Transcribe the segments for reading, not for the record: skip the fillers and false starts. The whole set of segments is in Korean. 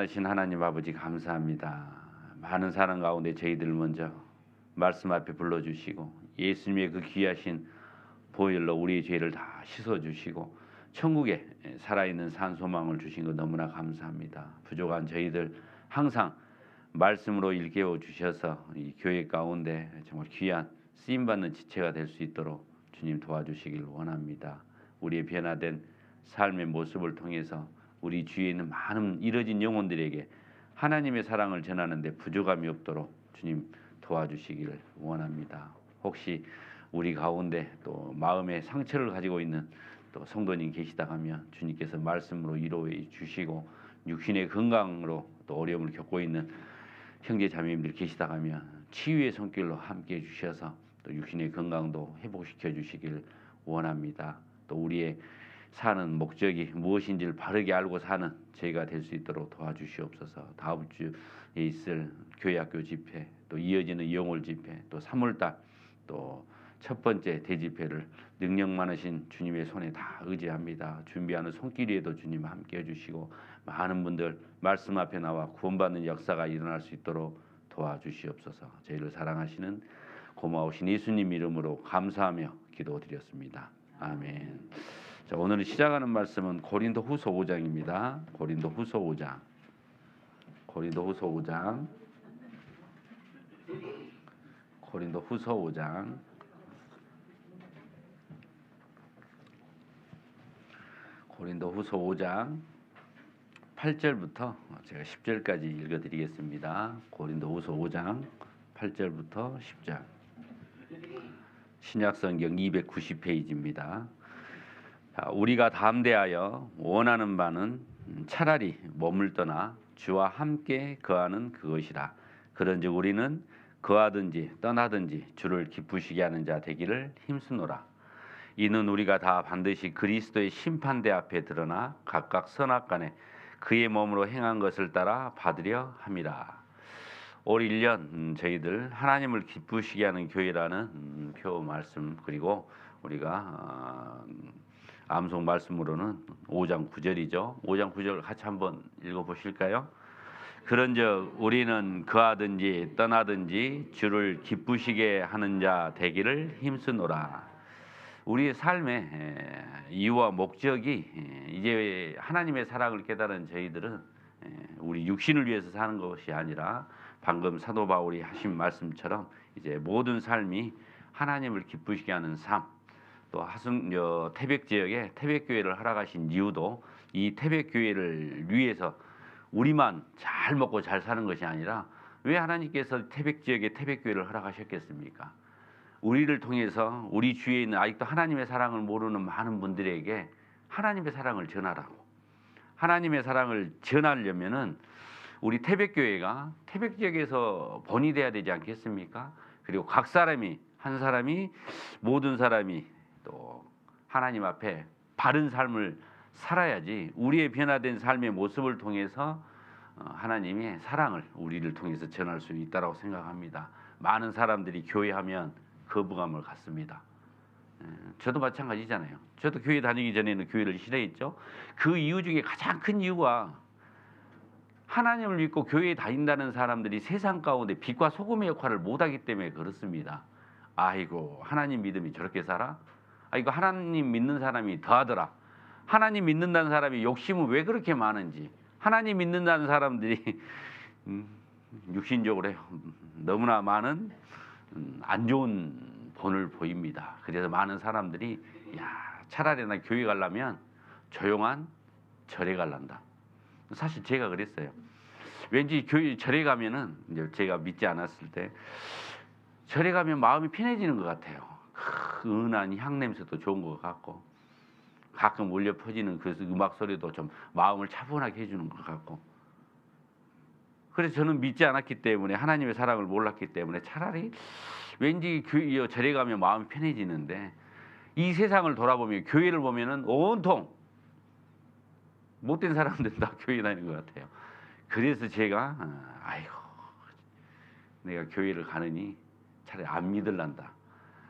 하신 하나님 아버지 감사합니다. 많은 사랑 가운데 저희들 먼저 말씀 앞에 불러주시고 예수님의 그 귀하신 보혈로 우리의 죄를 다 씻어주시고 천국에 살아있는 산소망을 주신 것 너무나 감사합니다. 부족한 저희들 항상 말씀으로 일깨워 주셔서 이 교회 가운데 정말 귀한 쓰임받는 지체가 될 수 있도록 주님 도와주시길 원합니다. 우리의 변화된 삶의 모습을 통해서 우리 주위에 있는 많은 잃어진 영혼들에게 하나님의 사랑을 전하는데 부족함이 없도록 주님 도와주시기를 원합니다. 혹시 우리 가운데 또 마음의 상처를 가지고 있는 또 성도님 계시다 하면 주님께서 말씀으로 위로해 주시고 육신의 건강으로 또 어려움을 겪고 있는 형제 자매님들 계시다 하면 치유의 손길로 함께 해 주셔서 또 육신의 건강도 회복시켜 주시길 원합니다. 또 우리의 사는 목적이 무엇인지를 바르게 알고 사는 저희가 될 수 있도록 도와주시옵소서. 다음 주에 있을 교회학교 집회, 또 이어지는 영월 집회, 또 3월달 또 첫 번째 대집회를 능력 많으신 주님의 손에 다 의지합니다. 준비하는 손길에도 주님 함께 해주시고 많은 분들 말씀 앞에 나와 구원받는 역사가 일어날 수 있도록 도와주시옵소서. 저희를 사랑하시는 고마우신 예수님 이름으로 감사하며 기도드렸습니다. 아멘. 자, 오늘 시작하는 말씀은 고린도후서 5장입니다. 고린도후서 5장. 고린도후서 5장. 고린도후서 5장. 고린도후서 5장 8절부터 제가 10절까지 읽어드리겠습니다. 고린도후서 5장 8절부터 10절. 신약성경 290페이지입니다. 우리가 담대하여 원하는 바는 차라리 몸을 떠나 주와 함께 거하는 그것이라. 그런즉 우리는 거하든지 떠나든지 주를 기쁘시게 하는 자 되기를 힘쓰노라. 이는 우리가 다 반드시 그리스도의 심판대 앞에 드러나 각각 선악간에 그의 몸으로 행한 것을 따라 받으려 함이라. 올 1년 저희들 하나님을 기쁘시게 하는 교회라는 표 말씀, 그리고 우리가 암송 말씀으로는 5장 9절이죠. 5장 9절 같이 한번 읽어보실까요? 그런즉 우리는 거하든지 떠나든지 주를 기쁘시게 하는 자 되기를 힘쓰노라. 우리의 삶의 이유와 목적이 이제 하나님의 사랑을 깨달은 저희들은 우리 육신을 위해서 사는 것이 아니라 방금 사도 바울이 하신 말씀처럼 이제 모든 삶이 하나님을 기쁘시게 하는 삶, 또 태백 지역에 태백교회를 허락하신 이유도 이 태백교회를 위해서 우리만 잘 먹고 잘 사는 것이 아니라 왜 하나님께서 태백 지역에 태백교회를 허락하셨겠습니까? 우리를 통해서 우리 주위에 있는 아직도 하나님의 사랑을 모르는 많은 분들에게 하나님의 사랑을 전하라고. 하나님의 사랑을 전하려면은 우리 태백교회가 태백 지역에서 본이 돼야 되지 않겠습니까? 그리고 각 사람이, 한 사람이, 모든 사람이 또 하나님 앞에 바른 삶을 살아야지 우리의 변화된 삶의 모습을 통해서 하나님의 사랑을 우리를 통해서 전할 수 있다고 생각합니다. 많은 사람들이 교회하면 거부감을 갖습니다. 저도 마찬가지잖아요. 저도 교회 다니기 전에는 교회를 싫어했죠. 그 이유 중에 가장 큰 이유가 하나님을 믿고 교회에 다닌다는 사람들이 세상 가운데 빛과 소금의 역할을 못하기 때문에 그렇습니다. 아이고, 하나님 믿음이 저렇게 살아? 아이고, 하나님 믿는 사람이 더하더라. 하나님 믿는다는 사람이 욕심은 왜 그렇게 많은지, 하나님 믿는다는 사람들이 육신적으로 너무나 많은 안 좋은 본을 보입니다. 그래서 많은 사람들이 차라리 나 교회 가려면 조용한 절에 갈란다. 사실 제가 그랬어요. 왠지 교회 절에 가면은, 이제 제가 믿지 않았을 때 절에 가면 마음이 편해지는 것 같아요. 은한 향 냄새도 좋은 것 같고, 가끔 울려 퍼지는 그 음악 소리도 좀 마음을 차분하게 해주는 것 같고. 그래서 저는 믿지 않았기 때문에, 하나님의 사랑을 몰랐기 때문에 차라리 왠지 교회 절에 가면 마음이 편해지는데, 이 세상을 돌아보면 교회를 보면은 온통 못된 사람들 다 교회 다니는 것 같아요. 그래서 제가 아이고, 내가 교회를 가느니 차라리 안 믿을란다.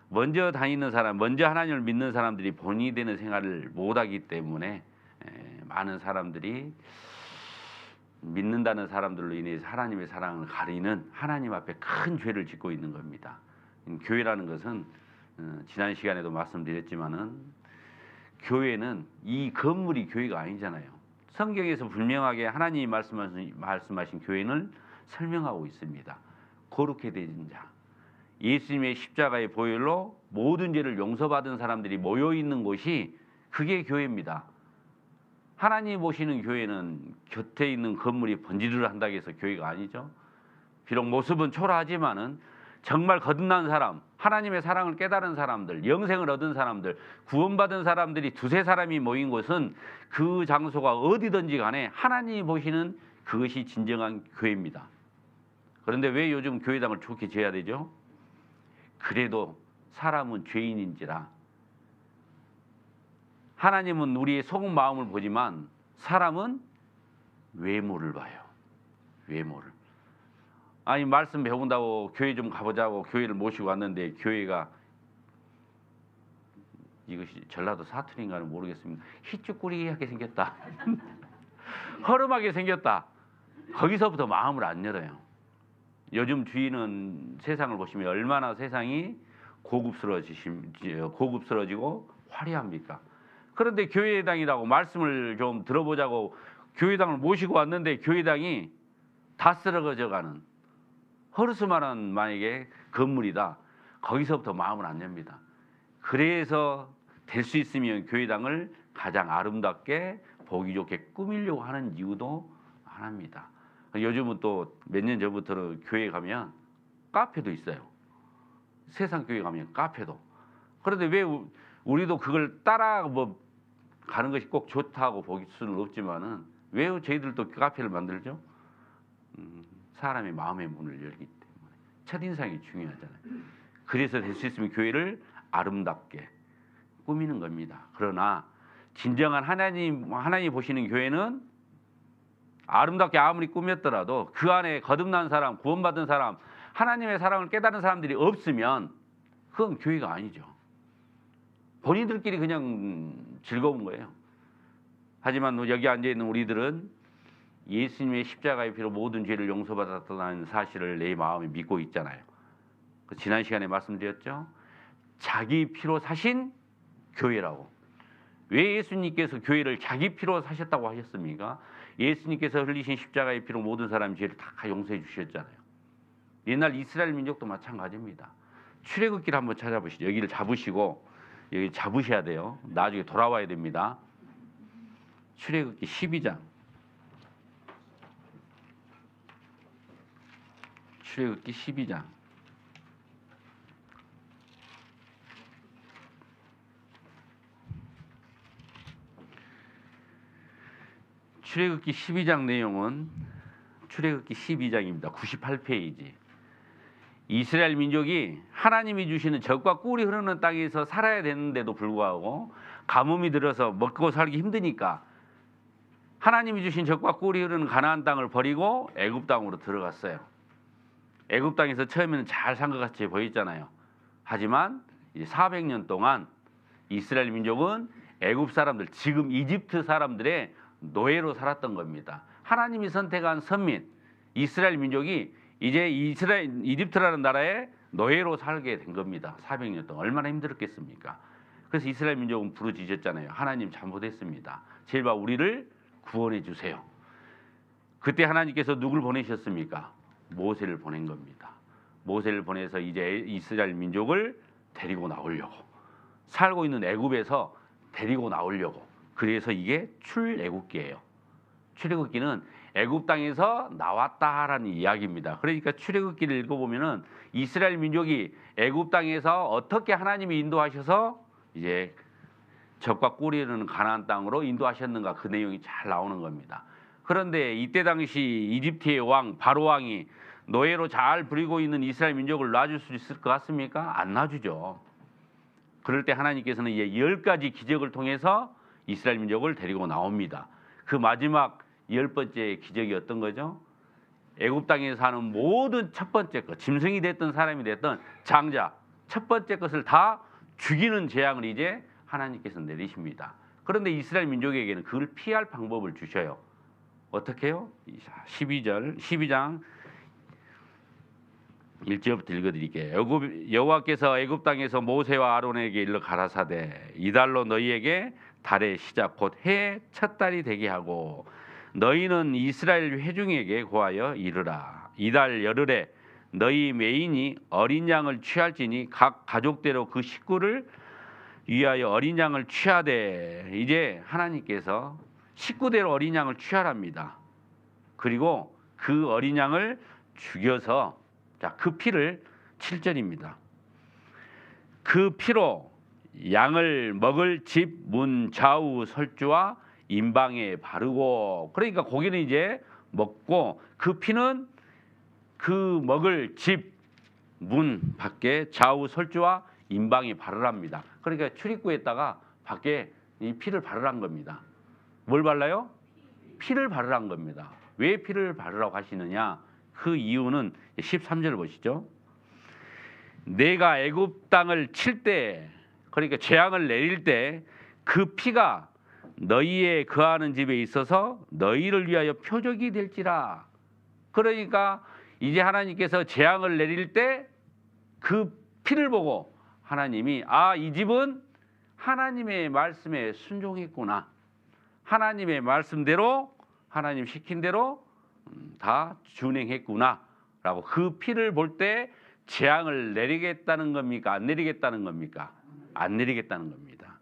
먼저 다니는 사람, 먼저 하나님을 믿는 사람들이 본이 되는 생활을 못하기 때문에 많은 사람들이 믿는다는 사람들로 인해서 하나님의 사랑을 가리는 하나님 앞에 큰 죄를 짓고 있는 겁니다. 교회라는 것은 지난 시간에도 말씀드렸지만은 교회는 이 건물이 교회가 아니잖아요. 성경에서 분명하게 하나님이 말씀하신 교회는 설명하고 있습니다. 거룩해 된 자, 예수님의 십자가의 보혈로 모든 죄를 용서받은 사람들이 모여 있는 곳이 그게 교회입니다. 하나님이 보시는 교회는 곁에 있는 건물이 번지르르 한다고 해서 교회가 아니죠. 비록 모습은 초라하지만은 정말 거듭난 사람, 하나님의 사랑을 깨달은 사람들, 영생을 얻은 사람들, 구원받은 사람들이 두세 사람이 모인 곳은 그 장소가 어디든지 간에 하나님이 보시는 그것이 진정한 교회입니다. 그런데 왜 요즘 교회당을 좋게 지어야 되죠? 그래도 사람은 죄인인지라 하나님은 우리의 속 마음을 보지만 사람은 외모를 봐요. 외모를. 아니 말씀 배운다고 교회 좀 가보자고 교회를 모시고 왔는데 교회가 이것이 전라도 사투리인가는 모르겠습니다. 희쭈꾸리하게 생겼다. 허름하게 생겼다. 거기서부터 마음을 안 열어요. 요즘 주위는 세상을 보시면 얼마나 세상이 고급스러워지고 화려합니까? 그런데 교회당이라고 말씀을 좀 들어보자고 교회당을 모시고 왔는데 교회당이 다 쓰러져가는 허르스만한 만약에 건물이다. 거기서부터 마음을 안 엽니다. 그래서 될 수 있으면 교회당을 가장 아름답게 보기 좋게 꾸미려고 하는 이유도 하나입니다. 요즘은 또 몇 년 전부터는 교회 가면 카페도 있어요. 세상 교회 가면 카페도. 그런데 왜 우리도 그걸 따라 가는 것이 꼭 좋다고 볼 수는 없지만은 왜 저희들도 카페를 만들죠? 사람의 마음의 문을 열기 때문에 첫인상이 중요하잖아요. 그래서 될 수 있으면 교회를 아름답게 꾸미는 겁니다. 그러나 진정한 하나님이 보시는 교회는 아름답게 아무리 꾸몄더라도 그 안에 거듭난 사람, 구원받은 사람, 하나님의 사랑을 깨달은 사람들이 없으면 그건 교회가 아니죠. 본인들끼리 그냥 즐거운 거예요. 하지만 여기 앉아있는 우리들은 예수님의 십자가의 피로 모든 죄를 용서받았다는 사실을 내 마음에 믿고 있잖아요. 지난 시간에 말씀드렸죠. 자기 피로 사신 교회라고. 왜 예수님께서 교회를 자기 피로 사셨다고 하셨습니까? 예수님께서 흘리신 십자가의 피로 모든 사람의 죄를 다 용서해 주셨잖아요. 옛날 이스라엘 민족도 마찬가지입니다. 출애굽기를 한번 찾아보시죠. 여기를 잡으시고 여기 잡으셔야 돼요. 나중에 돌아와야 됩니다. 출애굽기 12장. 출애굽기 12장. 출애굽기 12장 내용은 출애굽기 12장입니다. 98페이지. 이스라엘 민족이 하나님이 주시는 적과 꿀이 흐르는 땅에서 살아야 되는데도 불구하고 가뭄이 들어서 먹고 살기 힘드니까 하나님이 주신 적과 꿀이 흐르는 가나안 땅을 버리고 애굽 땅으로 들어갔어요. 애굽 땅에서 처음에는 잘 산 것 같이 보였잖아요. 하지만 이제 400년 동안 이스라엘 민족은 애굽 사람들, 지금 이집트 사람들의 노예로 살았던 겁니다. 하나님이 선택한 선민 이스라엘 민족이 이제 이집트라는 나라의 노예로 살게 된 겁니다. 400년 동안 얼마나 힘들었겠습니까? 그래서 이스라엘 민족은 부르짖었잖아요. 하나님 잘못했습니다. 제발 우리를 구원해 주세요. 그때 하나님께서 누굴 보내셨습니까? 모세를 보낸 겁니다. 모세를 보내서 이제 이스라엘 민족을 데리고 나오려고, 살고 있는 애굽에서 데리고 나오려고. 그래서 이게 출애굽기예요. 출애굽기는 애굽 땅에서 나왔다라는 이야기입니다. 그러니까 출애굽기를 읽어보면은 이스라엘 민족이 애굽 땅에서 어떻게 하나님이 인도하셔서 이제 적과 꿀이 흐르는 가나안 땅으로 인도하셨는가, 그 내용이 잘 나오는 겁니다. 그런데 이때 당시 이집트의 왕 바로 왕이 노예로 잘 부리고 있는 이스라엘 민족을 놔줄 수 있을 것 같습니까? 안 놔주죠. 그럴 때 하나님께서는 이제 10가지 기적을 통해서 이스라엘 민족을 데리고 나옵니다. 그 마지막 10번째 기적이 어떤 거죠? 애굽 땅에 사는 모든 첫 번째 것, 짐승이 됐든 사람이 됐든 장자, 첫 번째 것을 다 죽이는 재앙을 이제 하나님께서 내리십니다. 그런데 이스라엘 민족에게는 그걸 피할 방법을 주셔요. 어떻게 해요? 12장 1절부터 읽어드릴게요. 여호와께서 애굽 땅에서 모세와 아론에게 일러 가라사대 이달로 너희에게 달의 시작 곧 해의 첫 달이 되게 하고 너희는 이스라엘 회중에게 고하여 이르라. 이달 열흘에 너희 매인이 어린 양을 취할지니 각 가족대로 그 식구를 위하여 어린 양을 취하되. 이제 하나님께서 식구대로 어린 양을 취하랍니다. 그리고 그 어린 양을 죽여서 그 피를 7절입니다. 그 피로 양을 먹을 집 문 좌우 설주와 임방에 바르고. 그러니까 고기는 이제 먹고 그 피는 그 먹을 집 문 밖에 좌우 설주와 임방에 바르랍니다. 그러니까 출입구에다가 밖에 이 피를 바르란 겁니다. 뭘 발라요? 피를 바르란 겁니다. 왜 피를 바르라고 하시느냐? 그 이유는 13절 보시죠. 내가 애굽 땅을 칠 때, 그러니까 재앙을 내릴 때 그 피가 너희의 거하는 집에 있어서 너희를 위하여 표적이 될지라. 그러니까 이제 하나님께서 재앙을 내릴 때 그 피를 보고 하나님이 이 집은 하나님의 말씀에 순종했구나. 하나님의 말씀대로 하나님 시킨 대로 다 준행했구나 라고 그 피를 볼 때 재앙을 내리겠다는 겁니까? 안 내리겠다는 겁니까? 안 내리겠다는 겁니다.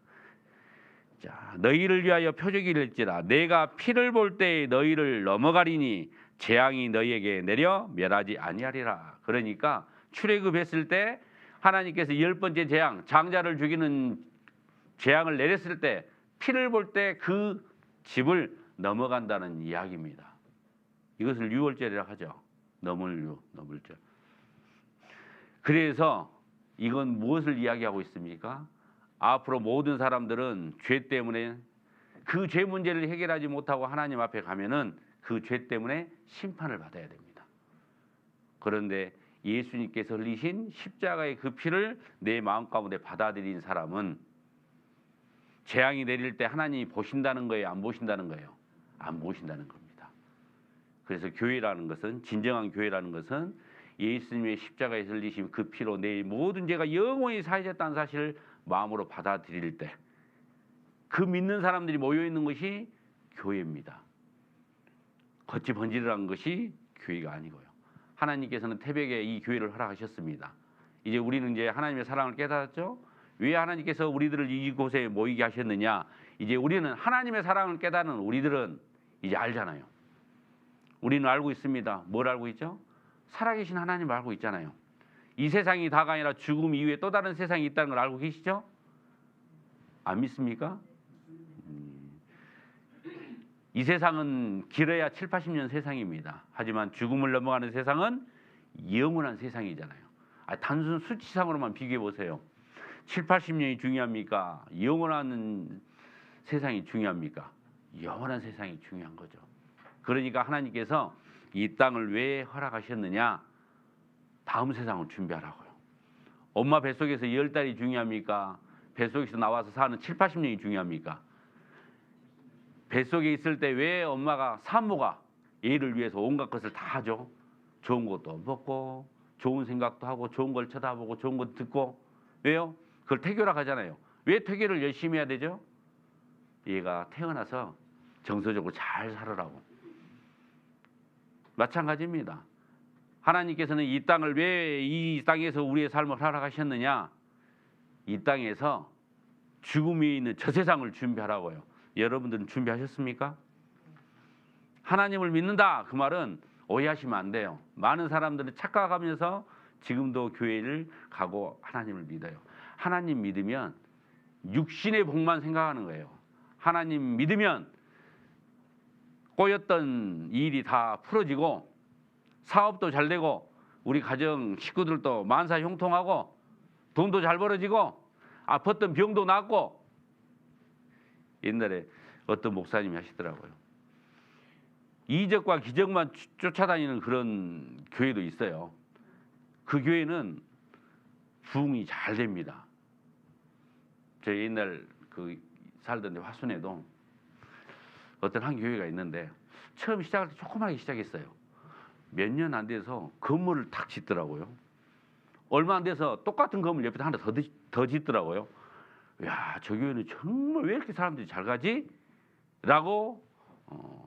자, 너희를 위하여 표적이 될지라. 내가 피를 볼 때 너희를 넘어가리니 재앙이 너희에게 내려 멸하지 아니하리라. 그러니까 출애굽했을 때 하나님께서 10번째 재앙, 장자를 죽이는 재앙을 내렸을 때 피를 볼 때 그 집을 넘어간다는 이야기입니다. 이것을 유월절이라고 하죠. 넘을절. 그래서 이건 무엇을 이야기하고 있습니까? 앞으로 모든 사람들은 죄 때문에 그 죄 문제를 해결하지 못하고 하나님 앞에 가면은 그 죄 때문에 심판을 받아야 됩니다. 그런데 예수님께서 흘리신 십자가의 그 피를 내 마음 가운데 받아들인 사람은 재앙이 내릴 때 하나님이 보신다는 거예요? 안 보신다는 거예요? 안 보신다는 겁니다. 그래서 교회라는 것은, 진정한 교회라는 것은 예수님의 십자가에서 흘리신 그 피로 내 모든 죄가 영원히 사해졌다는 사실을 마음으로 받아들일 때 그 믿는 사람들이 모여있는 것이 교회입니다. 겉이 번지르한 것이 교회가 아니고요. 하나님께서는 태백에 이 교회를 허락하셨습니다. 이제 우리는 이제 하나님의 사랑을 깨달았죠. 왜 하나님께서 우리들을 이곳에 모이게 하셨느냐? 이제 우리는 하나님의 사랑을 깨닫는 우리들은 이제 알잖아요. 우리는 알고 있습니다. 뭘 알고 있죠? 살아계신 하나님을 알고 있잖아요. 이 세상이 다가 아니라 죽음 이후에 또 다른 세상이 있다는 걸 알고 계시죠? 안 믿습니까? 이 세상은 길어야 7, 80년 세상입니다. 하지만 죽음을 넘어가는 세상은 영원한 세상이잖아요. 단순 수치상으로만 비교해 보세요. 7, 80년이 중요합니까? 영원한 세상이 중요합니까? 영원한 세상이 중요한 거죠. 그러니까 하나님께서 이 땅을 왜 허락하셨느냐? 다음 세상을 준비하라고요. 엄마 뱃속에서 10달이 중요합니까? 뱃속에서 나와서 사는 7, 80년이 중요합니까? 뱃속에 있을 때 왜 엄마가 산모가 애를 위해서 온갖 것을 다 하죠? 좋은 것도 먹고 좋은 생각도 하고 좋은 걸 쳐다보고 좋은 것 듣고. 왜요? 그걸 태교라고 하잖아요. 왜 태교를 열심히 해야 되죠? 얘가 태어나서 정서적으로 잘 살으라고. 마찬가지입니다. 하나님께서는 이 땅을 왜 이 땅에서 우리의 삶을 허락하셨느냐? 이 땅에서 죽음이 있는 저 세상을 준비하라고요. 여러분들은 준비하셨습니까? 하나님을 믿는다 그 말은 오해하시면 안 돼요. 많은 사람들은 착각하면서 지금도 교회를 가고 하나님을 믿어요. 하나님 믿으면 육신의 복만 생각하는 거예요. 하나님 믿으면 꼬였던 일이 다 풀어지고 사업도 잘 되고 우리 가정 식구들도 만사 형통하고 돈도 잘 벌어지고 아팠던 병도 낫고. 옛날에 어떤 목사님이 하시더라고요. 이적과 기적만 쫓아다니는 그런 교회도 있어요. 그 교회는 부흥이 잘 됩니다. 저 옛날 그 살던 데 화순에도 어떤 한 교회가 있는데 처음 시작할 때 조그맣게 시작했어요. 몇 년 안 돼서 건물을 탁 짓더라고요. 얼마 안 돼서 똑같은 건물 옆에 하나 더 짓더라고요. 야, 저 교회는 정말 왜 이렇게 사람들이 잘 가지? 라고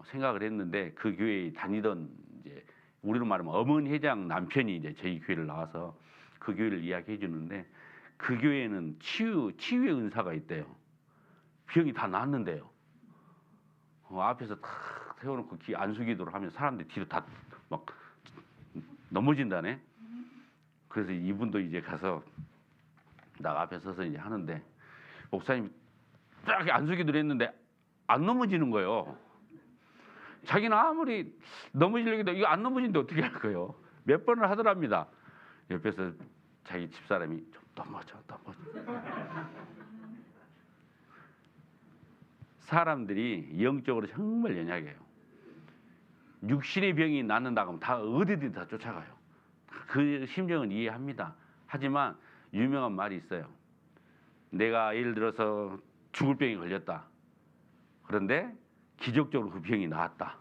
생각을 했는데, 그 교회에 다니던 이제 우리로 말하면 어머니 회장 남편이 이제 저희 교회를 나와서 그 교회를 이야기해 주는데, 그 교회에는 치유의 은사가 있대요. 병이 다 낫는데요. 앞에서 탁 세워놓고 안수기도를 하면 사람들이 뒤로 다 막 넘어진다네. 그래서 이분도 이제 가서 나 앞에 서서 이제 하는데, 목사님 딱 안수기도를 했는데 안 넘어지는 거예요. 자기는 아무리 넘어지려고 해도 이거 안 넘어지는데 어떻게 할 거예요? 몇 번을 하더랍니다. 옆에서 자기 집사람이 좀 넘어져. 사람들이 영적으로 정말 연약해요. 육신의 병이 낫는다고 하면 다 어디든 다 쫓아가요. 그 심정은 이해합니다. 하지만 유명한 말이 있어요. 내가 예를 들어서 죽을 병이 걸렸다. 그런데 기적적으로 그 병이 나았다.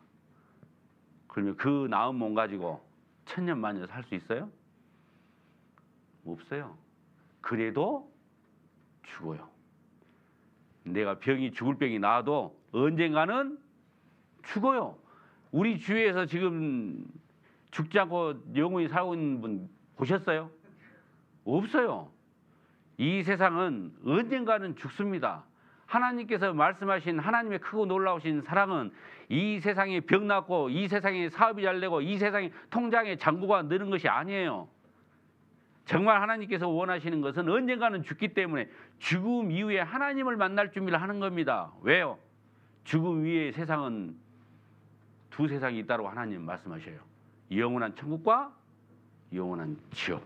그러면 그 나은 몸 가지고 천년만년 살 수 있어요? 없어요. 그래도 죽어요. 내가 죽을 병이 나아도 언젠가는 죽어요. 우리 주위에서 지금 죽지 않고 영원히 살고 있는 분 보셨어요? 없어요. 이 세상은 언젠가는 죽습니다. 하나님께서 말씀하신 하나님의 크고 놀라우신 사랑은 이 세상에 병 낫고 이 세상에 사업이 잘 되고 이 세상에 통장에 잔고가 느는 것이 아니에요. 정말 하나님께서 원하시는 것은 언젠가는 죽기 때문에 죽음 이후에 하나님을 만날 준비를 하는 겁니다. 왜요? 죽음 위에 세상은 두 세상이 있다고 하나님 말씀하셔요. 영원한 천국과 영원한 지옥.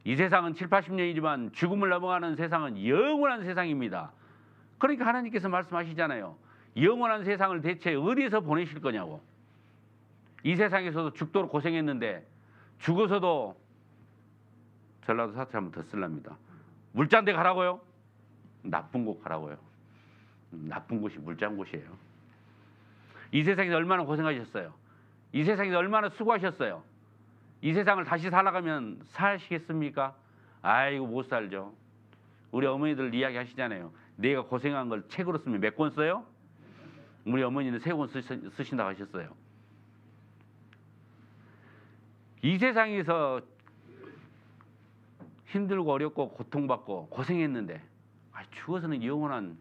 이 세상은 7, 80년이지만 죽음을 넘어가는 세상은 영원한 세상입니다. 그러니까 하나님께서 말씀하시잖아요. 영원한 세상을 대체 어디에서 보내실 거냐고. 이 세상에서도 죽도록 고생했는데 죽어서도, 전라도 사투리 한번 더 쓸랍니다. 물잔대 가라고요? 나쁜 곳 가라고요. 나쁜 곳이 물잔 곳이에요. 이 세상에서 얼마나 고생하셨어요? 이 세상에서 얼마나 수고하셨어요? 이 세상을 다시 살아가면 사시겠습니까? 아이고 못 살죠. 우리 어머니들 이야기 하시잖아요. 내가 고생한 걸 책으로 쓰면 몇 권 써요? 우리 어머니는 3권 쓰신다고 하셨어요. 이 세상에서 힘들고 어렵고 고통받고 고생했는데 죽어서는 영원한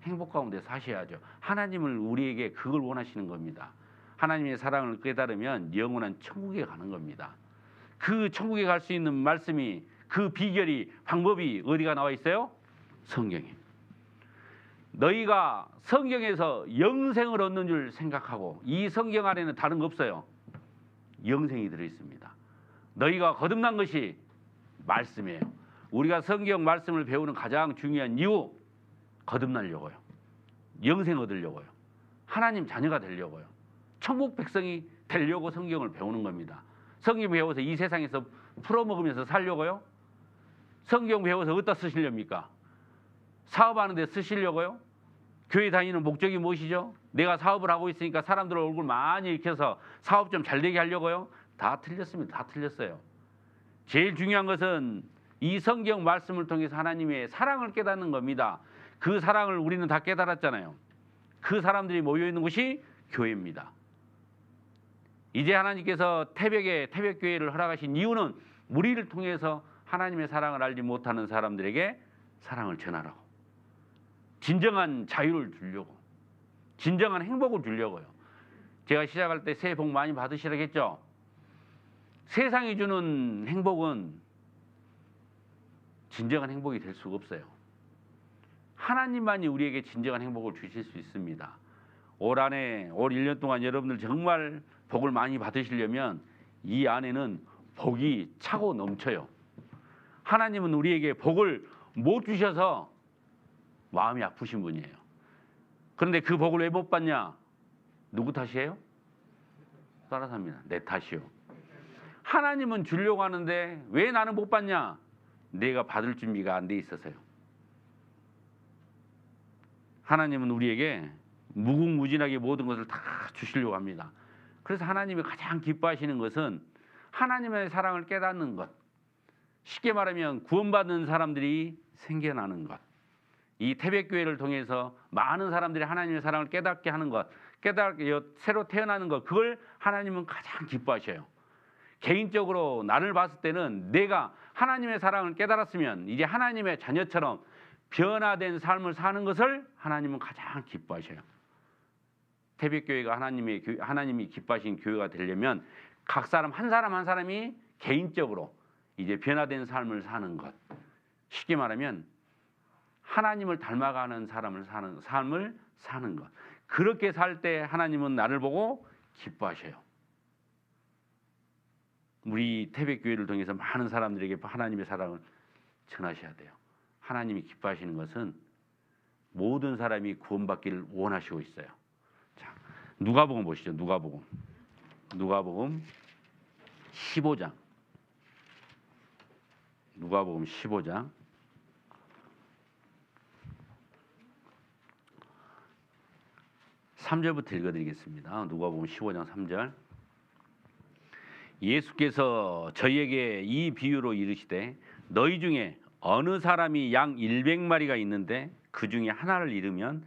행복 가운데 사셔야죠. 하나님을 우리에게 그걸 원하시는 겁니다. 하나님의 사랑을 깨달으면 영원한 천국에 가는 겁니다. 그 천국에 갈 수 있는 말씀이, 그 비결이, 방법이 어디가 나와 있어요? 성경에. 너희가 성경에서 영생을 얻는 줄 생각하고, 이 성경 안에는 다른 거 없어요. 영생이 들어있습니다. 너희가 거듭난 것이 말씀이에요. 우리가 성경 말씀을 배우는 가장 중요한 이유, 거듭나려고요. 영생 얻으려고요. 하나님 자녀가 되려고요. 천국 백성이 되려고 성경을 배우는 겁니다. 성경 배워서 이 세상에서 풀어먹으면서 살려고요? 성경 배워서 어디다 쓰시렵니까? 사업하는 데 쓰시려고요? 교회 다니는 목적이 무엇이죠? 내가 사업을 하고 있으니까 사람들 얼굴 많이 익혀서 사업 좀 잘 되게 하려고요? 다 틀렸습니다. 다 틀렸어요. 제일 중요한 것은 이 성경 말씀을 통해서 하나님의 사랑을 깨닫는 겁니다. 그 사랑을 우리는 다 깨달았잖아요. 그 사람들이 모여있는 곳이 교회입니다. 이제 하나님께서 태백교회를 허락하신 이유는 우리를 통해서 하나님의 사랑을 알지 못하는 사람들에게 사랑을 전하라고, 진정한 자유를 주려고, 진정한 행복을 주려고요. 제가 시작할 때 새해 복 많이 받으시라고 했죠. 세상이 주는 행복은 진정한 행복이 될 수가 없어요. 하나님만이 우리에게 진정한 행복을 주실 수 있습니다. 올 1년 동안 여러분들 정말 복을 많이 받으시려면 이 안에는 복이 차고 넘쳐요. 하나님은 우리에게 복을 못 주셔서 마음이 아프신 분이에요. 그런데 그 복을 왜 못 받냐? 누구 탓이에요? 따라서 합니다. 내 탓이요. 하나님은 주려고 하는데 왜 나는 못 받냐? 내가 받을 준비가 안 돼 있어서요. 하나님은 우리에게 무궁무진하게 모든 것을 다 주시려고 합니다. 그래서 하나님이 가장 기뻐하시는 것은 하나님의 사랑을 깨닫는 것. 쉽게 말하면 구원받는 사람들이 생겨나는 것. 이 태백교회를 통해서 많은 사람들이 하나님의 사랑을 깨닫게 하는 것, 새로 태어나는 것, 그걸 하나님은 가장 기뻐하셔요. 개인적으로 나를 봤을 때는 내가 하나님의 사랑을 깨달았으면 이제 하나님의 자녀처럼 변화된 삶을 사는 것을 하나님은 가장 기뻐하셔요. 태백교회가 하나님이 기뻐하신 교회가 되려면 각 사람 한 사람이 개인적으로 이제 변화된 삶을 사는 것. 쉽게 말하면 하나님을 닮아가는 삶을 사는 것. 그렇게 살 때 하나님은 나를 보고 기뻐하셔요. 우리 태백교회를 통해서 많은 사람들에게 하나님의 사랑을 전하셔야 돼요. 하나님이 기뻐하시는 것은 모든 사람이 구원받기를 원하시고 있어요. 자, 누가복음 보시죠. 누가복음 15장. 누가복음 15장 3절부터 읽어드리겠습니다. 누가복음 15장 3절. 예수께서 저희에게 이 비유로 이르시되 너희 중에 어느 사람이 양 100마리가 있는데 그 중에 하나를 잃으면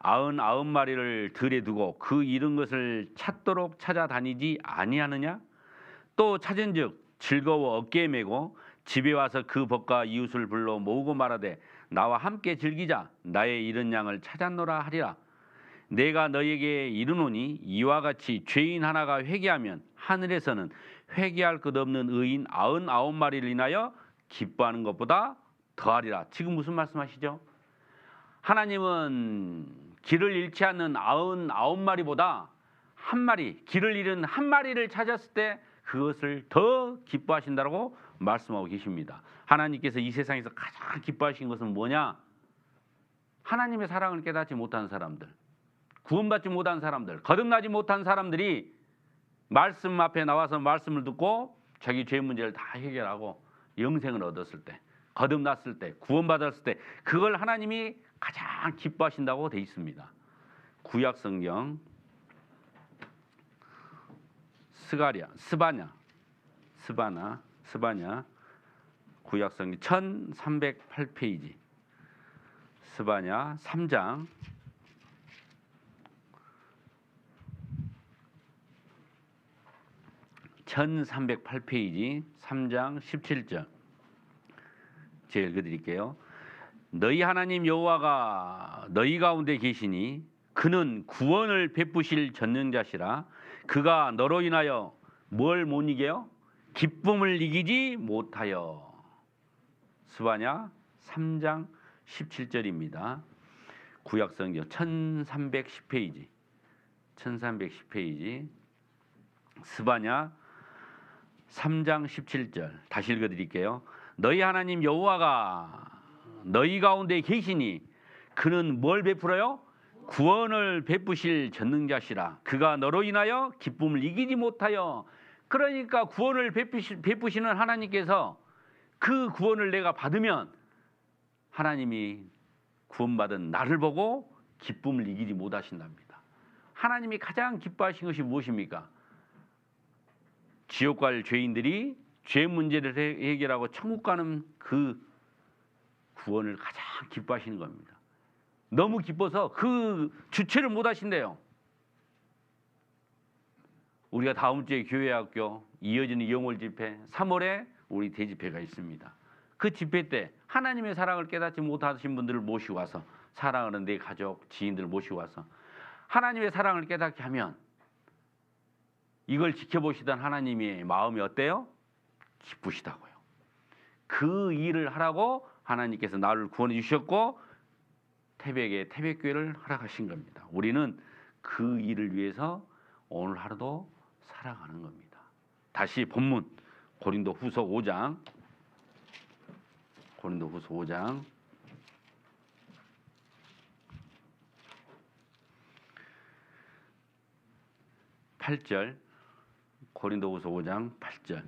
99마리를 들에 두고 그 잃은 것을 찾도록 찾아다니지 아니하느냐? 또 찾은즉 즐거워 어깨에 메고 집에 와서 그 벗과 이웃을 불러 모으고 말하되 나와 함께 즐기자 나의 잃은 양을 찾았노라 하리라. 내가 너희에게 이르노니 이와 같이 죄인 하나가 회개하면 하늘에서는 회개할 것 없는 의인 99마리를 인하여 기뻐하는 것보다 더하리라. 지금 무슨 말씀하시죠? 하나님은 길을 잃지 않는 99마리보다 한 마리, 길을 잃은 한 마리를 찾았을 때 그것을 더 기뻐하신다고 말씀하고 계십니다. 하나님께서 이 세상에서 가장 기뻐하신 것은 뭐냐? 하나님의 사랑을 깨닫지 못한 사람들, 구원받지 못한 사람들, 거듭나지 못한 사람들이 말씀 앞에 나와서 말씀을 듣고 자기 죄 문제를 다 해결하고 영생을 얻었을 때, 거듭났을 때, 구원받았을 때 그걸 하나님이 가장 기뻐하신다고 되어 있습니다. 구약성경 스바냐 구약성경 1308페이지 스바냐 3장 1308페이지 3장 17절 제가 읽어드릴게요. 너희 하나님 여호와가 너희 가운데 계시니 그는 구원을 베푸실 전능자시라. 그가 너로 인하여 뭘 못 이겨요? 기쁨을 이기지 못하여. 스바냐 3장 17절입니다. 구약성경 1310페이지 스바냐 3장 17절 다시 읽어드릴게요. 너희 하나님 여호와가 너희 가운데 계시니 그는 뭘 베풀어요? 구원을 베푸실 전능자시라. 그가 너로 인하여 기쁨을 이기지 못하여. 그러니까 구원을 베푸시는 하나님께서 그 구원을 내가 받으면 하나님이 구원받은 나를 보고 기쁨을 이기지 못하신답니다. 하나님이 가장 기뻐하신 것이 무엇입니까? 지옥 갈 죄인들이 죄 문제를 해결하고 천국 가는 그 구원을 가장 기뻐하시는 겁니다. 너무 기뻐서 그 주체를 못 하신대요. 우리가 다음 주에 교회학교 이어지는 영월 집회 3월에 우리 대집회가 있습니다. 그 집회 때 하나님의 사랑을 깨닫지 못하신 분들을 모시고 와서 사랑하는 내 가족, 지인들 모시고 와서 하나님의 사랑을 깨닫게 하면 이걸 지켜보시던 하나님의 마음이 어때요? 기쁘시다고요. 그 일을 하라고 하나님께서 나를 구원해 주셨고 태백교회를 허락하신 겁니다. 우리는 그 일을 위해서 오늘 하루도 살아가는 겁니다. 다시 본문 고린도후서 5장 8절 고린도후서 5장 8절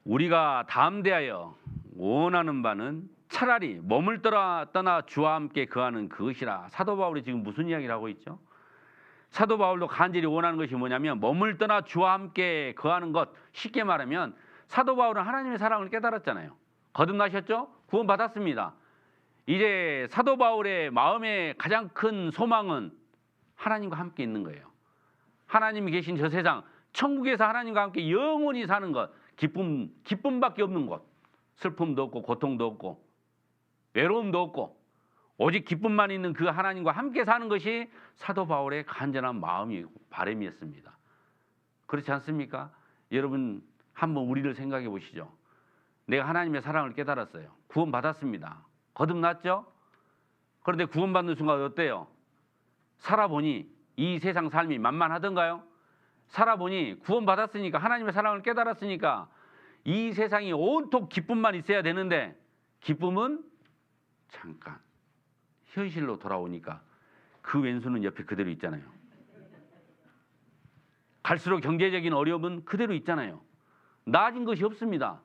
우리가 담대하여 원하는 바는 차라리 몸을 떠나 주와 함께 거하는 그것이라. 사도 바울이 지금 무슨 이야기를 하고 있죠? 사도 바울도 간절히 원하는 것이 뭐냐면 몸을 떠나 주와 함께 거하는 것. 쉽게 말하면 사도 바울은 하나님의 사랑을 깨달았잖아요. 거듭나셨죠? 구원받았습니다. 이제 사도 바울의 마음의 가장 큰 소망은 하나님과 함께 있는 거예요. 하나님이 계신 저 세상, 천국에서 하나님과 함께 영원히 사는 것, 기쁨밖에 없는 것. 슬픔도 없고 고통도 없고 외로움도 없고 오직 기쁨만 있는 그 하나님과 함께 사는 것이 사도 바울의 간절한 마음이고 바람이었습니다. 그렇지 않습니까? 여러분 한번 우리를 생각해 보시죠. 내가 하나님의 사랑을 깨달았어요. 구원받았습니다. 거듭났죠? 그런데 구원받는 순간 어때요? 살아보니 이 세상 삶이 만만하던가요? 살아보니 구원받았으니까 하나님의 사랑을 깨달았으니까 이 세상이 온통 기쁨만 있어야 되는데 기쁨은 잠깐 현실로 돌아오니까 그 왼수는 옆에 그대로 있잖아요. 갈수록 경제적인 어려움은 그대로 있잖아요. 나아진 것이 없습니다.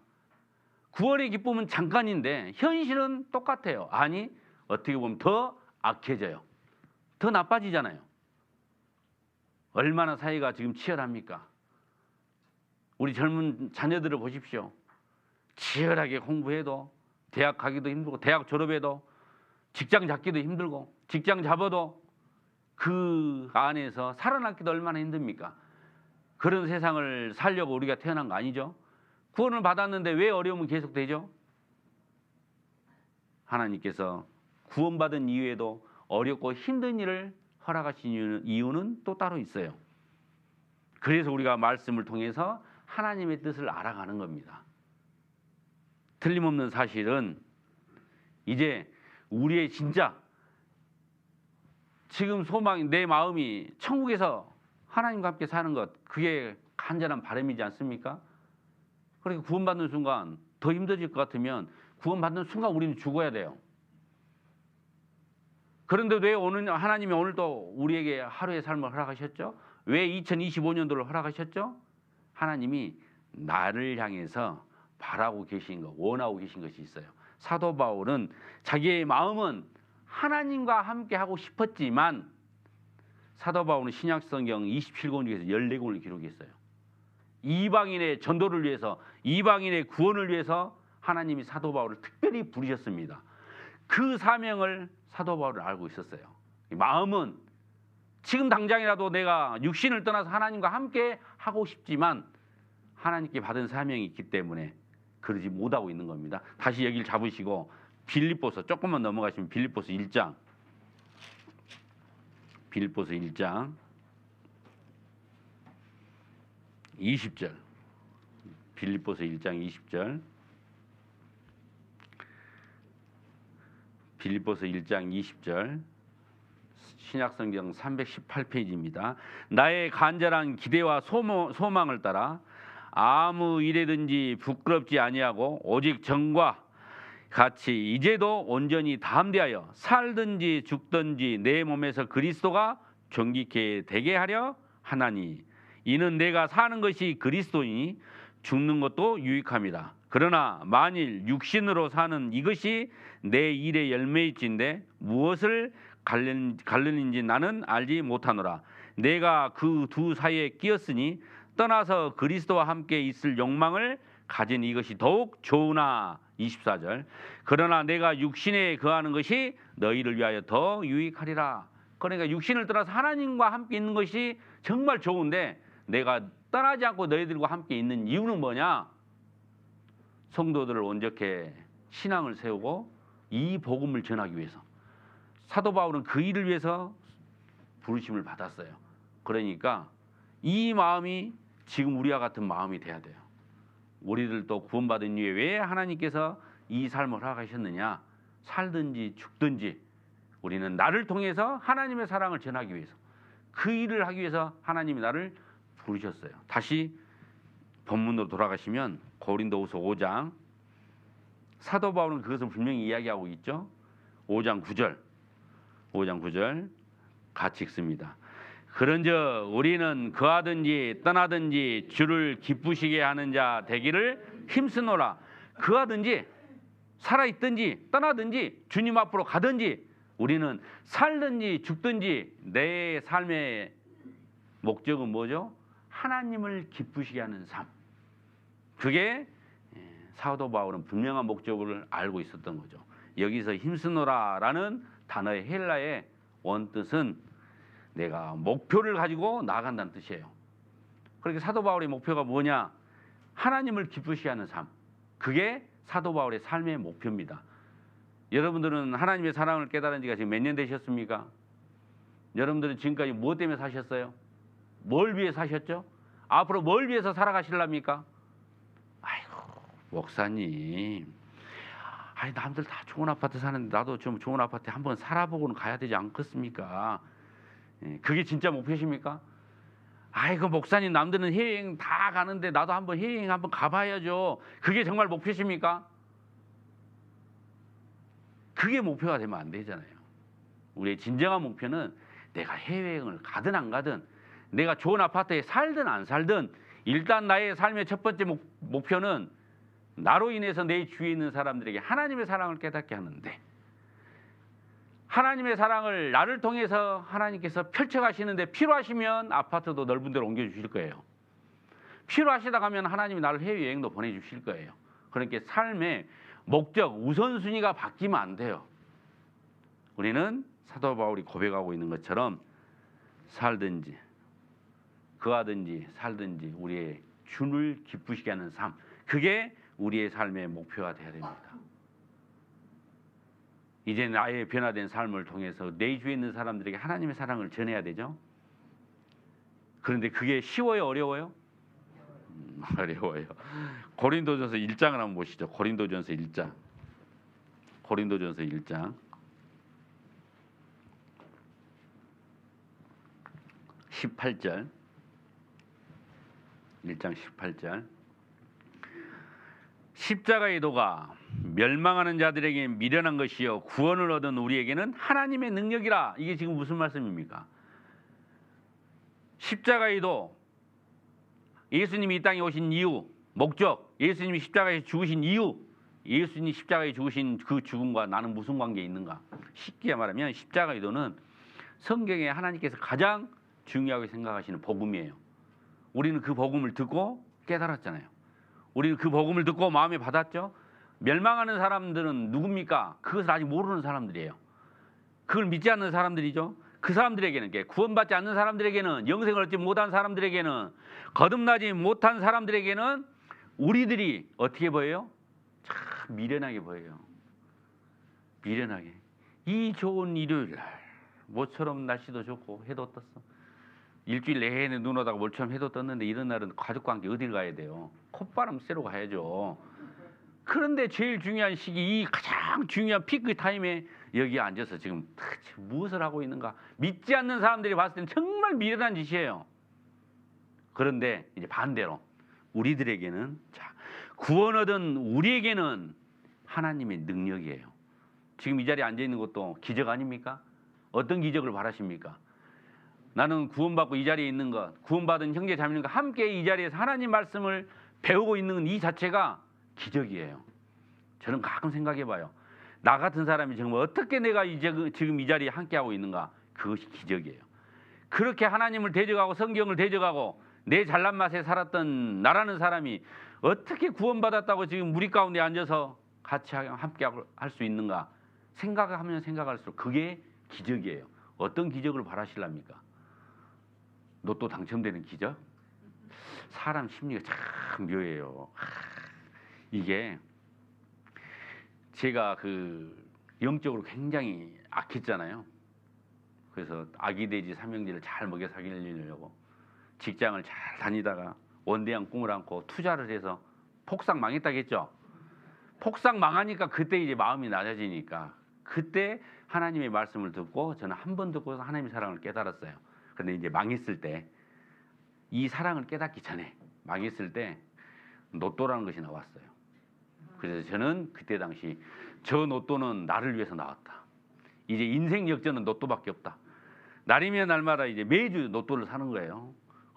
구원의 기쁨은 잠깐인데 현실은 똑같아요. 아니 어떻게 보면 더 악해져요. 더 나빠지잖아요. 얼마나 사회가 지금 치열합니까? 우리 젊은 자녀들을 보십시오. 치열하게 공부해도 대학 가기도 힘들고 대학 졸업해도 직장 잡기도 힘들고 직장 잡아도 그 안에서 살아남기도 얼마나 힘듭니까? 그런 세상을 살려고 우리가 태어난 거 아니죠? 구원을 받았는데 왜 어려움은 계속되죠? 하나님께서 구원받은 이후에도 어렵고 힘든 일을 허락하신 이유는 또 따로 있어요. 그래서 우리가 말씀을 통해서 하나님의 뜻을 알아가는 겁니다. 틀림없는 사실은 이제 우리의 진짜 지금 소망이 내 마음이 천국에서 하나님과 함께 사는 것, 그게 간절한 바람이지 않습니까? 그러니까 구원받는 순간 더 힘들어질 것 같으면 구원받는 순간 우리는 죽어야 돼요. 그런데 왜 오늘 하나님이 오늘도 우리에게 하루의 삶을 허락하셨죠? 왜 2025년도를 허락하셨죠? 하나님이 나를 향해서 바라고 계신 것, 원하고 계신 것이 있어요. 사도 바울은 자기의 마음은 하나님과 함께 하고 싶었지만 사도 바울은 신약성경 27권 중에서 14권을 기록했어요. 이방인의 전도를 위해서, 이방인의 구원을 위해서 하나님이 사도 바울을 특별히 부르셨습니다. 그 사명을 사도 바울은 알고 있었어요. 마음은 지금 당장이라도 내가 육신을 떠나서 하나님과 함께 하고 싶지만 하나님께 받은 사명이 있기 때문에 그러지 못하고 있는 겁니다. 다시 여기를 잡으시고 빌립보서 조금만 넘어가시면 빌립보서 1장 빌립보서 1장 20절 빌립보서 1장 20절 빌립보서 1장 20절 신약성경 318페이지입니다. 나의 간절한 기대와 소망을 따라 아무 일에든지 부끄럽지 아니하고 오직 정과 같이 이제도 온전히 담대하여 살든지 죽든지 내 몸에서 그리스도가 존귀케 되게 하려 하나니 이는 내가 사는 것이 그리스도이니 죽는 것도 유익함이다. 그러나 만일 육신으로 사는 이것이 내 일의 열매일진데 무엇을 갈르는지 나는 알지 못하노라. 내가 그 두 사이에 끼었으니 떠나서 그리스도와 함께 있을 욕망을 가진 이것이 더욱 좋으나 24절 그러나 내가 육신에 거하는 것이 너희를 위하여 더 유익하리라. 그러니까 육신을 떠나서 하나님과 함께 있는 것이 정말 좋은데 내가 떠나지 않고 너희들과 함께 있는 이유는 뭐냐? 성도들을 온전케 신앙을 세우고 이 복음을 전하기 위해서. 사도 바울은 그 일을 위해서 부르심을 받았어요. 그러니까 이 마음이 지금 우리와 같은 마음이 돼야 돼요. 우리들도 구원받은 이후에 왜 하나님께서 이 삶을 허락하셨느냐? 살든지 죽든지 우리는 나를 통해서 하나님의 사랑을 전하기 위해서 그 일을 하기 위해서 하나님이 나를 부르셨어요. 다시 본문으로 돌아가시면 고린도후서 5장 사도 바울은 그것을 분명히 이야기하고 있죠. 5장 9절 같이 읽습니다. 그런즉 우리는 거하든지 떠나든지 주를 기쁘시게 하는 자 되기를 힘쓰노라. 거하든지 살아있든지 떠나든지 주님 앞으로 가든지 우리는 살든지 죽든지 내 삶의 목적은 뭐죠? 하나님을 기쁘시게 하는 삶. 그게 사도 바울은 분명한 목적을 알고 있었던 거죠. 여기서 힘쓰노라라는 단어의 헬라의 원뜻은 내가 목표를 가지고 나아간다는 뜻이에요. 그러니까 사도 바울의 목표가 뭐냐? 하나님을 기쁘시게 하는 삶. 그게 사도 바울의 삶의 목표입니다. 여러분들은 하나님의 사랑을 깨달은 지가 지금 몇 년 되셨습니까? 여러분들은 지금까지 무엇 때문에 사셨어요? 뭘 위해 사셨죠? 앞으로 뭘 위해서 살아가실랍니까? 아이고, 목사님, 아니 남들 다 좋은 아파트 사는데 나도 좀 좋은 아파트에 한번 살아보고는 가야 되지 않겠습니까? 그게 진짜 목표십니까? 아이고 목사님, 남들은 해외여행 다 가는데 나도 한번 해외여행 한번 가봐야죠. 그게 정말 목표십니까? 그게 목표가 되면 안 되잖아요. 우리의 진정한 목표는 내가 해외여행을 가든 안 가든, 내가 좋은 아파트에 살든 안 살든, 일단 나의 삶의 첫 번째 목표는 나로 인해서 내 주위에 있는 사람들에게 하나님의 사랑을 깨닫게 하는데, 하나님의 사랑을 나를 통해서 하나님께서 펼쳐가시는데 필요하시면 아파트도 넓은 데로 옮겨주실 거예요. 필요하시다 하면 하나님이 나를 해외여행도 보내주실 거예요. 그러니까 삶의 목적, 우선순위가 바뀌면 안 돼요. 우리는 사도 바울이 고백하고 있는 것처럼 살든지 거하든지 살든지 우리의 주를 기쁘시게 하는 삶, 그게 우리의 삶의 목표가 되어야 됩니다. 이제 나의 변화된 삶을 통해서 내 주위에 있는 사람들에게 하나님의 사랑을 전해야 되죠. 그런데 그게 쉬워요, 어려워요? 어려워요. 고린도전서 1장을 한번 보시죠. 고린도전서 1장. 고린도전서 1장 18절. 1장 18절. 십자가의 도가 멸망하는 자들에게 미련한 것이요 구원을 얻은 우리에게는 하나님의 능력이라. 이게 지금 무슨 말씀입니까? 십자가의 도, 예수님이 이 땅에 오신 이유, 목적, 예수님이 십자가에 죽으신 이유, 예수님이 십자가에 죽으신 그 죽음과 나는 무슨 관계에 있는가? 쉽게 말하면 십자가의 도는 성경에 하나님께서 가장 중요하게 생각하시는 복음이에요. 우리는 그 복음을 듣고 깨달았잖아요. 우리는 그 복음을 듣고 마음에 받았죠. 멸망하는 사람들은 누굽니까? 그것을 아직 모르는 사람들이에요. 그걸 믿지 않는 사람들이죠. 그 사람들에게는, 구원받지 않는 사람들에게는, 영생을 얻지 못한 사람들에게는, 거듭나지 못한 사람들에게는 우리들이 어떻게 보여요? 참 미련하게 보여요. 미련하게. 이 좋은 일요일 날 모처럼 날씨도 좋고 해도 떴어. 일주일 내내 눈 오다가 모처럼 해도 떴는데 이런 날은 가족과 함께 어딜 가야 돼요? 콧바람 쐬러 가야죠. 그런데 제일 중요한 시기, 이 가장 중요한 피크 타임에 여기 앉아서 지금 무엇을 하고 있는가? 믿지 않는 사람들이 봤을 때는 정말 미련한 짓이에요. 그런데 이제 반대로 우리들에게는, 구원 얻은 우리에게는 하나님의 능력이에요. 지금 이 자리에 앉아 있는 것도 기적 아닙니까? 어떤 기적을 바라십니까? 나는 구원받고 이 자리에 있는 것, 구원받은 형제 자매님과 함께 이 자리에서 하나님 말씀을 배우고 있는 이 자체가 기적이에요. 저는 가끔 생각해 봐요. 나 같은 사람이 정말 어떻게 내가 지금 이 자리에 함께하고 있는가? 그것이 기적이에요. 그렇게 하나님을 대적하고 성경을 대적하고 내 잘난 맛에 살았던 나라는 사람이 어떻게 구원받았다고 지금 우리 가운데 앉아서 같이 함께 할 수 있는가? 생각하면 생각할수록 그게 기적이에요. 어떤 기적을 바라실랍니까? 로또 당첨되는 기적? 사람 심리가 참 묘해요. 이게 제가 영적으로 굉장히 악했잖아요. 그래서 아기 돼지 삼형제를 잘 먹여 살리려고 직장을 잘 다니다가 원대한 꿈을 안고 투자를 해서 폭삭 망했다겠죠. 폭삭 망하니까 그때 이제 마음이 낮아지니까 그때 하나님의 말씀을 듣고 저는 한 번 듣고 하나님의 사랑을 깨달았어요. 근데 이제 망했을 때, 이 사랑을 깨닫기 전에 망했을 때 로또라는 것이 나왔어요. 그래서 저는 그때 당시 저 로또는 나를 위해서 나왔다. 이제 인생 역전은 로또밖에 없다. 날이면 날마다 이제 매주 로또를 사는 거예요.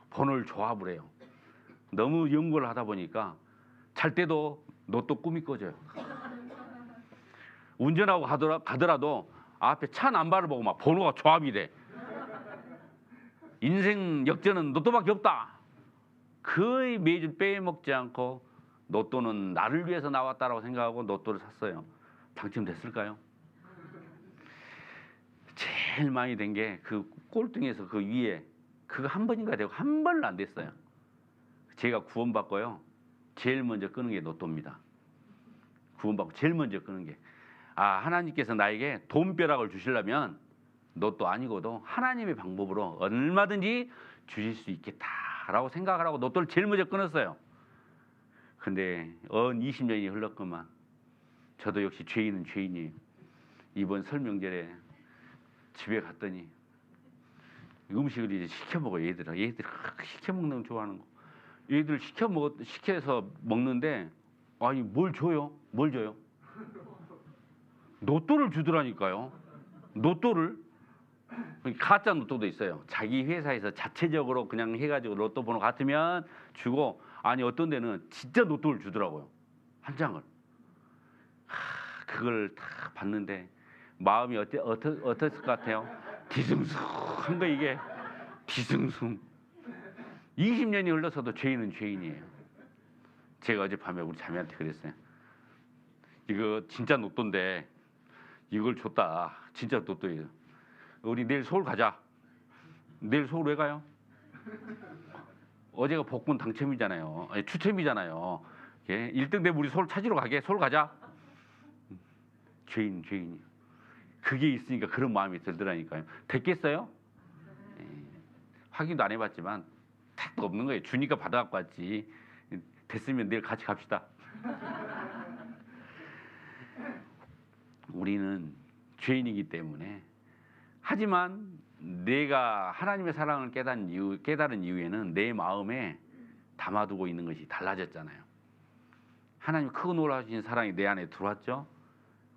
번호를 조합을 해요. 너무 연구를 하다 보니까 잘 때도 로또 꿈이 꿔져요. 운전하고 가더라도 앞에 차 남발을 보고 막 번호가 조합이 돼. 인생 역전은 로또밖에 없다. 거의 매주 빼먹지 않고 로또는 나를 위해서 나왔다라고 생각하고 로또를 샀어요. 당첨됐을까요? 제일 많이 된 게 그 꼴등에서 그 위에 그거 한 번인가 되고 한 번은 안 됐어요. 제가 구원받고요. 제일 먼저 끄는 게 로또입니다. 구원받고 제일 먼저 끄는 게 하나님께서 나에게 돈벼락을 주시려면 로또 아니고도 하나님의 방법으로 얼마든지 주실 수 있겠다라고 생각을 하고 로또를 제일 먼저 끊었어요. 근데 20년이 흘렀구만. 저도 역시 죄인은 죄인이에요. 이번 설명절에 집에 갔더니 음식을 이제 시켜 먹어요. 얘들이 시켜 먹는 거 좋아하는 거. 얘들 시켜서 먹는데 아니 뭘 줘요? 뭘 줘요? 로또를 주더라니까요. 로또를. 가짜 로또도 있어요. 자기 회사에서 자체적으로 그냥 해가지고 로또 번호 같으면 주고, 아니 어떤 데는 진짜 로또를 주더라고요. 한 장을. 그걸 다 봤는데 마음이 어땠을 것 같아요? 뒤숭숭한 거 이게. 뒤숭숭. 20년이 흘러서도 죄인은 죄인이에요. 제가 어젯밤에 우리 자매한테 그랬어요. 이거 진짜 로또인데 이걸 줬다. 진짜 로또예요. 우리 내일 서울 가자. 내일 서울 왜 가요? 어제가 복권 당첨이잖아요. 아니, 추첨이잖아요. 예? 1등 되면 우리 서울 찾으러 가게. 서울 가자. 죄인이. 그게 있으니까 그런 마음이 들더라니까요. 됐겠어요? 예. 확인도 안 해봤지만 택도 없는 거예요. 주니까 받아갖고 왔지. 됐으면 내일 같이 갑시다. 우리는 죄인이기 때문에. 하지만 내가 하나님의 사랑을 깨달은 이후에는 내 마음에 담아두고 있는 것이 달라졌잖아요. 하나님 크고 놀라우신 사랑이 내 안에 들어왔죠.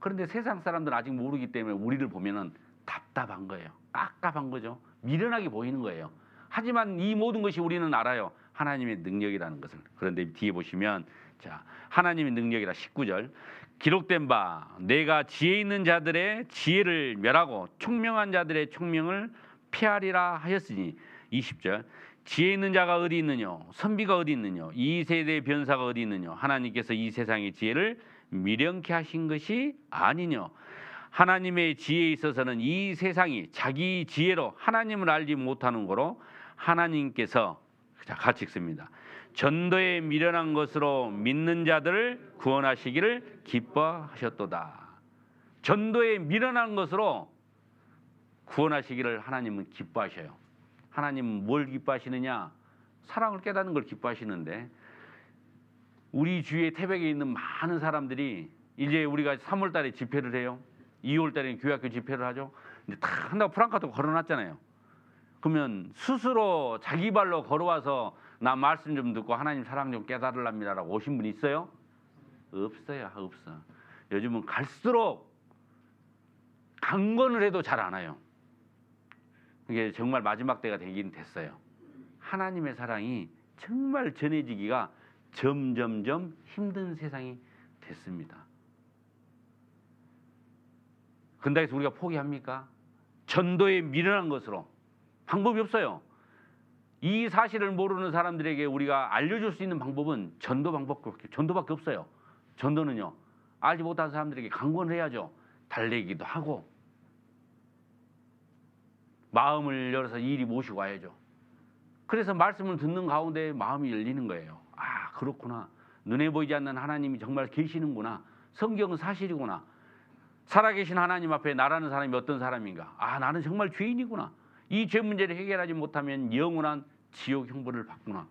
그런데 세상 사람들은 아직 모르기 때문에 우리를 보면은 답답한 거예요. 깝깝한 거죠. 미련하게 보이는 거예요. 하지만 이 모든 것이 우리는 알아요. 하나님의 능력이라는 것을. 그런데 뒤에 보시면 자, 하나님의 능력이라 19절. 기록된 바 내가 지혜 있는 자들의 지혜를 멸하고 총명한 자들의 총명을 폐하리라 하였으니 20절. 지혜 있는 자가 어디 있느냐? 선비가 어디 있느냐? 이 세대의 변사가 어디 있느냐? 하나님께서 이 세상의 지혜를 미련케 하신 것이 아니냐? 하나님의 지혜에 있어서는 이 세상이 자기 지혜로 하나님을 알지 못하는 거로 하나님께서 자, 같이 읽습니다. 전도에 미련한 것으로 믿는 자들을 구원하시기를 기뻐하셨도다. 전도에 미련한 것으로 구원하시기를 하나님은 기뻐하셔요. 하나님은 뭘 기뻐하시느냐? 사랑을 깨닫는 걸 기뻐하시는데 우리 주위에 태백에 있는 많은 사람들이 이제 우리가 3월 달에 집회를 해요. 2월 달에는 교회학교 집회를 하죠. 이제 다 한다고 프랑카도 걸어놨잖아요. 그러면 스스로 자기 발로 걸어와서 나 말씀 좀 듣고 하나님 사랑 좀 깨달으랍니다라고 오신 분 있어요? 없어요. 없어. 요즘은 갈수록 강건을 해도 잘 안 와요. 이게 정말 마지막 때가 되긴 됐어요. 하나님의 사랑이 정말 전해지기가 점점점 힘든 세상이 됐습니다. 그런다 해서 우리가 포기합니까? 전도에 미련한 것으로 방법이 없어요. 이 사실을 모르는 사람들에게 우리가 알려줄 수 있는 방법은 전도밖에 없어요. 전도는요, 알지 못한 사람들에게 강권을 해야죠. 달래기도 하고 마음을 열어서 이리 모시고 와야죠. 그래서 말씀을 듣는 가운데 마음이 열리는 거예요. 아, 그렇구나. 눈에 보이지 않는 하나님이 정말 계시는구나. 성경은 사실이구나. 살아계신 하나님 앞에 나라는 사람이 어떤 사람인가. 아, 나는 정말 죄인이구나. 이 죄 문제를 해결하지 못하면 영원한 지옥 형벌을 받구나.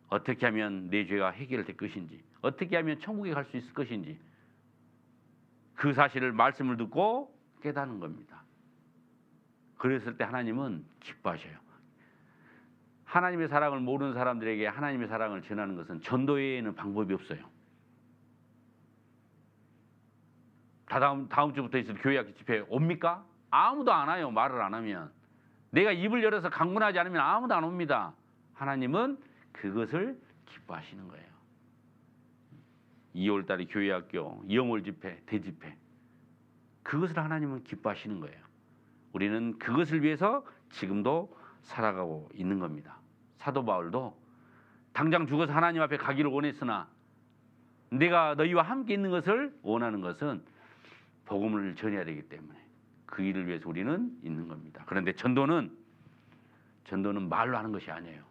어떻게 하면 내 죄가 해결될 것인지, 어떻게 하면 천국에 갈 수 있을 것인지, 그 사실을 말씀을 듣고 깨닫는 겁니다. 그랬을 때 하나님은 기뻐하셔요. 하나님의 사랑을 모르는 사람들에게 하나님의 사랑을 전하는 것은 전도 외에는 방법이 없어요. 다음 주부터 있을 교회학교 집회 옵니까? 아무도 안 와요. 말을 안 하면. 내가 입을 열어서 강권하지 않으면 아무도 안 옵니다. 하나님은 그것을 기뻐하시는 거예요. 2월달에 교회학교, 영월 집회, 대집회, 그것을 하나님은 기뻐하시는 거예요. 우리는 그것을 위해서 지금도 살아가고 있는 겁니다. 사도 바울도 당장 죽어서 하나님 앞에 가기를 원했으나 내가 너희와 함께 있는 것을 원하는 것은 복음을 전해야 되기 때문에 그 일을 위해서 우리는 있는 겁니다. 그런데 전도는 말로 하는 것이 아니에요.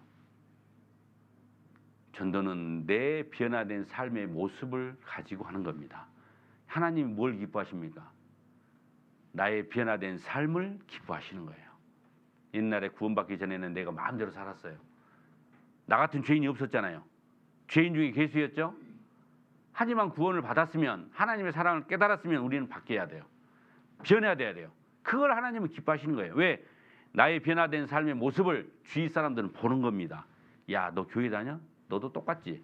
전도는 내 변화된 삶의 모습을 가지고 하는 겁니다. 하나님이 뭘 기뻐하십니까? 나의 변화된 삶을 기뻐하시는 거예요. 옛날에 구원받기 전에는 내가 마음대로 살았어요. 나 같은 죄인이 없었잖아요. 죄인 중에 괴수였죠. 하지만 구원을 받았으면, 하나님의 사랑을 깨달았으면 우리는 바뀌어야 돼요. 변화돼야 돼요. 그걸 하나님은 기뻐하시는 거예요. 왜? 나의 변화된 삶의 모습을 주위 사람들은 보는 겁니다. 야, 너 교회 다녀? 너도 똑같지?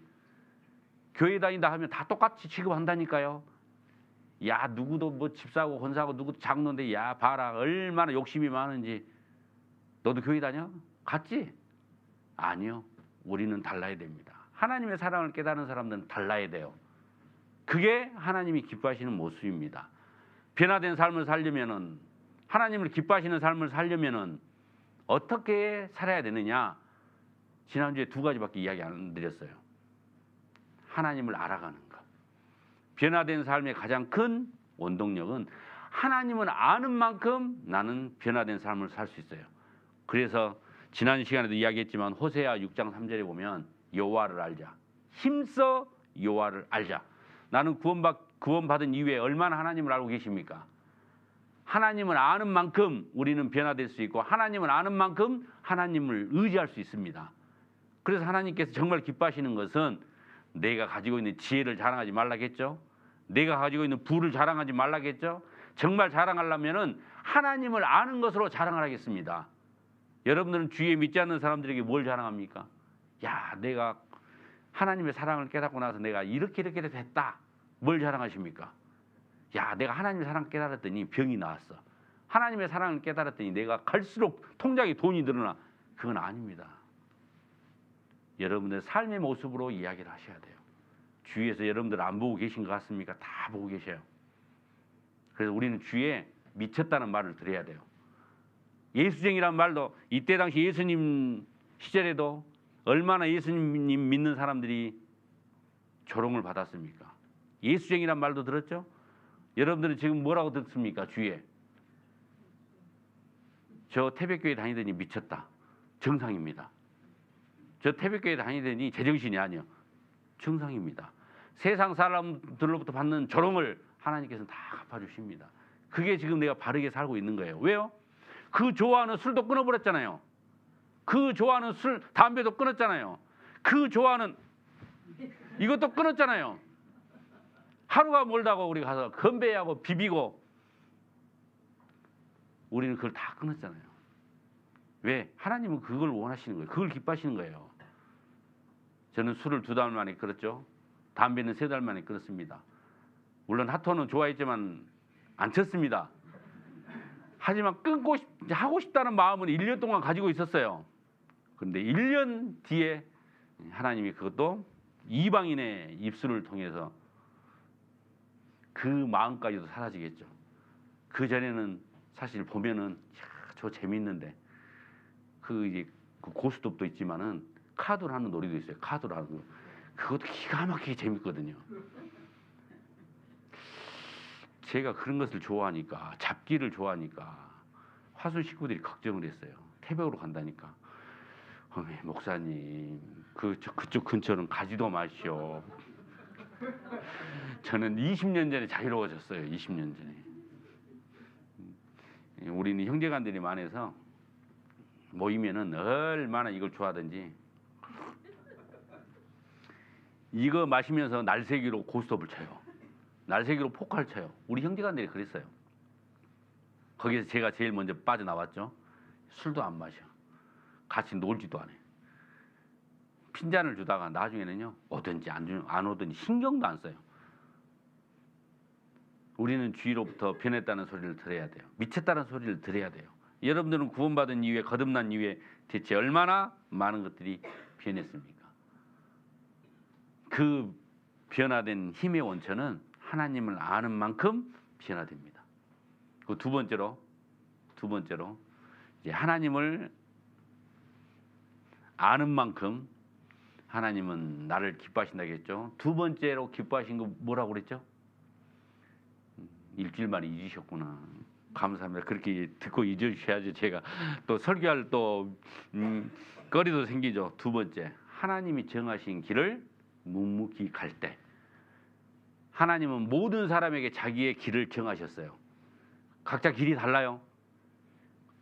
교회 다닌다 하면 다 똑같이 취급한다니까요. 야, 누구도 뭐 집사고 권사고 누구도 장로인데 야 봐라 얼마나 욕심이 많은지. 너도 교회 다녀? 같지? 아니요. 우리는 달라야 됩니다. 하나님의 사랑을 깨달은 사람들은 달라야 돼요. 그게 하나님이 기뻐하시는 모습입니다. 변화된 삶을 살려면은, 하나님을 기뻐하시는 삶을 살려면은 어떻게 살아야 되느냐? 지난주에 2가지밖에 이야기 안 드렸어요. 하나님을 알아가는 것. 변화된 삶의 가장 큰 원동력은 하나님을 아는 만큼 나는 변화된 삶을 살 수 있어요. 그래서 지난 시간에도 이야기했지만 호세아 6장 3절에 보면 여호와를 알자. 힘써 여호와를 알자. 나는 구원받은 이후에 얼마나 하나님을 알고 계십니까? 하나님을 아는 만큼 우리는 변화될 수 있고 하나님을 아는 만큼 하나님을 의지할 수 있습니다. 그래서 하나님께서 정말 기뻐하시는 것은 내가 가지고 있는 지혜를 자랑하지 말라겠죠. 내가 가지고 있는 부를 자랑하지 말라겠죠. 정말 자랑하려면은 하나님을 아는 것으로 자랑을 하겠습니다. 여러분들은 주위에 믿지 않는 사람들에게 뭘 자랑합니까? 야, 내가 하나님의 사랑을 깨닫고 나서 내가 이렇게 됐다. 뭘 자랑하십니까? 야, 내가 하나님의 사랑을 깨달았더니 병이 나았어. 하나님의 사랑을 깨달았더니 내가 갈수록 통장에 돈이 늘어나. 그건 아닙니다. 여러분들 삶의 모습으로 이야기를 하셔야 돼요. 주위에서 여러분들 안 보고 계신 것 같습니까? 다 보고 계셔요. 그래서 우리는 주위에 미쳤다는 말을 들어야 돼요. 예수쟁이란 말도 이때 당시 예수님 시절에도 얼마나 예수님 믿는 사람들이 조롱을 받았습니까? 예수쟁이란 말도 들었죠? 여러분들은 지금 뭐라고 듣습니까? 주위에. 저 태백교회 다니더니 미쳤다. 정상입니다. 저 태백교회 다니더니 제정신이 아니요. 정상입니다. 세상 사람들로부터 받는 조롱을 하나님께서는 다 갚아주십니다. 그게 지금 내가 바르게 살고 있는 거예요. 왜요? 그 좋아하는 술도 끊어버렸잖아요. 그 좋아하는 술, 담배도 끊었잖아요. 그 좋아하는 이것도 끊었잖아요. 하루가 멀다고 우리 가서 건배하고 비비고 우리는 그걸 다 끊었잖아요. 왜? 하나님은 그걸 원하시는 거예요. 그걸 기뻐하시는 거예요. 저는 술을 2달 만에 끊었죠. 담배는 3달 만에 끊었습니다. 물론 핫토는 좋아했지만 안 쳤습니다. 하지만 하고 싶다는 마음은 1년 동안 가지고 있었어요. 그런데 1년 뒤에 하나님이 그것도 이방인의 입술을 통해서 그 마음까지도 사라지겠죠. 그 전에는 사실 보면은 야, 저 재밌는데 이제 그 고스톱도 있지만은 카드로 하는 놀이도 있어요. 카드로 하는 거. 그것도 기가 막히게 재밌거든요. 제가 그런 것을 좋아하니까, 잡기를 좋아하니까 화순 식구들이 걱정을 했어요. 태백으로 간다니까. 목사님, 그쪽 근처는 가지도 마시오. 저는 20년 전에 자유로워졌어요. 20년 전에. 우리는 형제간들이 많아서 모이면은 얼마나 이걸 좋아하든지 이거 마시면서 날새기로 고스톱을 쳐요. 날새기로 포카를 쳐요. 우리 형제간들이 그랬어요. 거기서 제가 제일 먼저 빠져나왔죠. 술도 안 마셔. 같이 놀지도 않아요. 핀잔을 주다가 나중에는요 오든지 안 오든지 신경도 안 써요. 우리는 주위로부터 변했다는 소리를 들어야 돼요. 미쳤다는 소리를 들어야 돼요. 여러분들은 구원받은 이후에 거듭난 이후에 대체 얼마나 많은 것들이 변했습니까? 그 변화된 힘의 원천은 하나님을 아는 만큼 변화됩니다. 그 두 번째로 이제 하나님을 아는 만큼 하나님은 나를 기뻐하신다겠죠. 두 번째로 기뻐하신 거 뭐라고 그랬죠? 일주일 만에 잊으셨구나. 감사합니다. 그렇게 듣고 잊으셔야지 제가 또 설교할 또 거리도 생기죠. 두 번째, 하나님이 정하신 길을 묵묵히 갈 때, 하나님은 모든 사람에게 자기의 길을 정하셨어요. 각자 길이 달라요.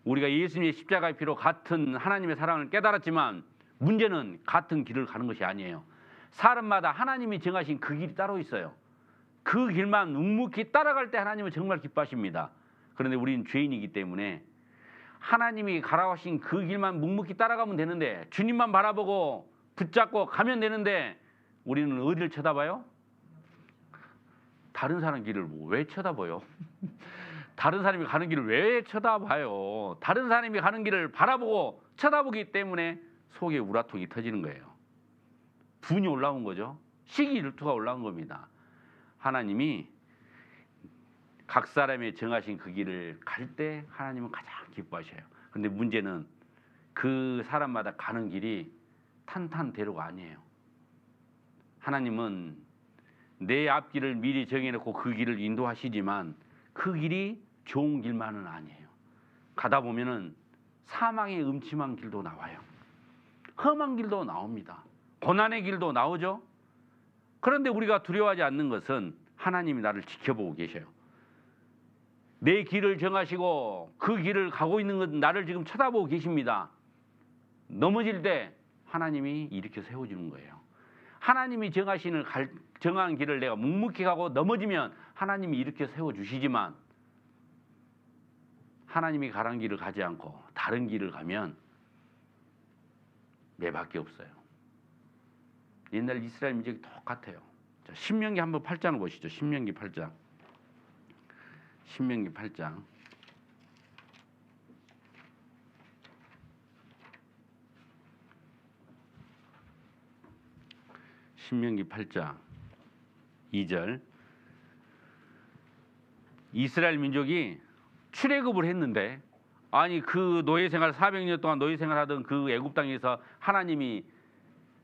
우리가 예수님의 십자가의 피로 같은 하나님의 사랑을 깨달았지만 문제는 같은 길을 가는 것이 아니에요. 사람마다 하나님이 정하신 그 길이 따로 있어요. 그 길만 묵묵히 따라갈 때 하나님은 정말 기뻐하십니다. 그런데 우리는 죄인이기 때문에 하나님이 가라하신 그 길만 묵묵히 따라가면 되는데, 주님만 바라보고 붙잡고 가면 되는데, 우리는 어디를 쳐다봐요? 다른 사람 길을 왜 쳐다봐요? 다른 사람이 가는 길을 왜 쳐다봐요? 다른 사람이 가는 길을 바라보고 쳐다보기 때문에 속에 우라통이 터지는 거예요. 분이 올라온 거죠. 시기일투가 올라온 겁니다. 하나님이 각 사람의 정하신 그 길을 갈 때 하나님은 가장 기뻐하셔요. 그런데 문제는 그 사람마다 가는 길이 탄탄대로가 아니에요. 하나님은 내 앞길을 미리 정해놓고 그 길을 인도하시지만 그 길이 좋은 길만은 아니에요. 가다 보면은 사망의 음침한 길도 나와요. 험한 길도 나옵니다. 고난의 길도 나오죠. 그런데 우리가 두려워하지 않는 것은 하나님이 나를 지켜보고 계셔요. 내 길을 정하시고 그 길을 가고 있는 건 나를 지금 쳐다보고 계십니다. 넘어질 때 하나님이 일으켜 세워주는 거예요. 하나님이 정한 길을 내가 묵묵히 가고 넘어지면 하나님이 일으켜 세워주시지만, 하나님이 가란 길을 가지 않고 다른 길을 가면 매밖에 없어요. 옛날 이스라엘 민족이 똑같아요. 자, 신명기 한번 8장을 보시죠. 신명기 8장. 신명기 8장. 신명기 8장 2절. 이스라엘 민족이 출애굽을 했는데, 아니 그 노예 생활 400년 동안 노예 생활하던 그 애굽 땅에서 하나님이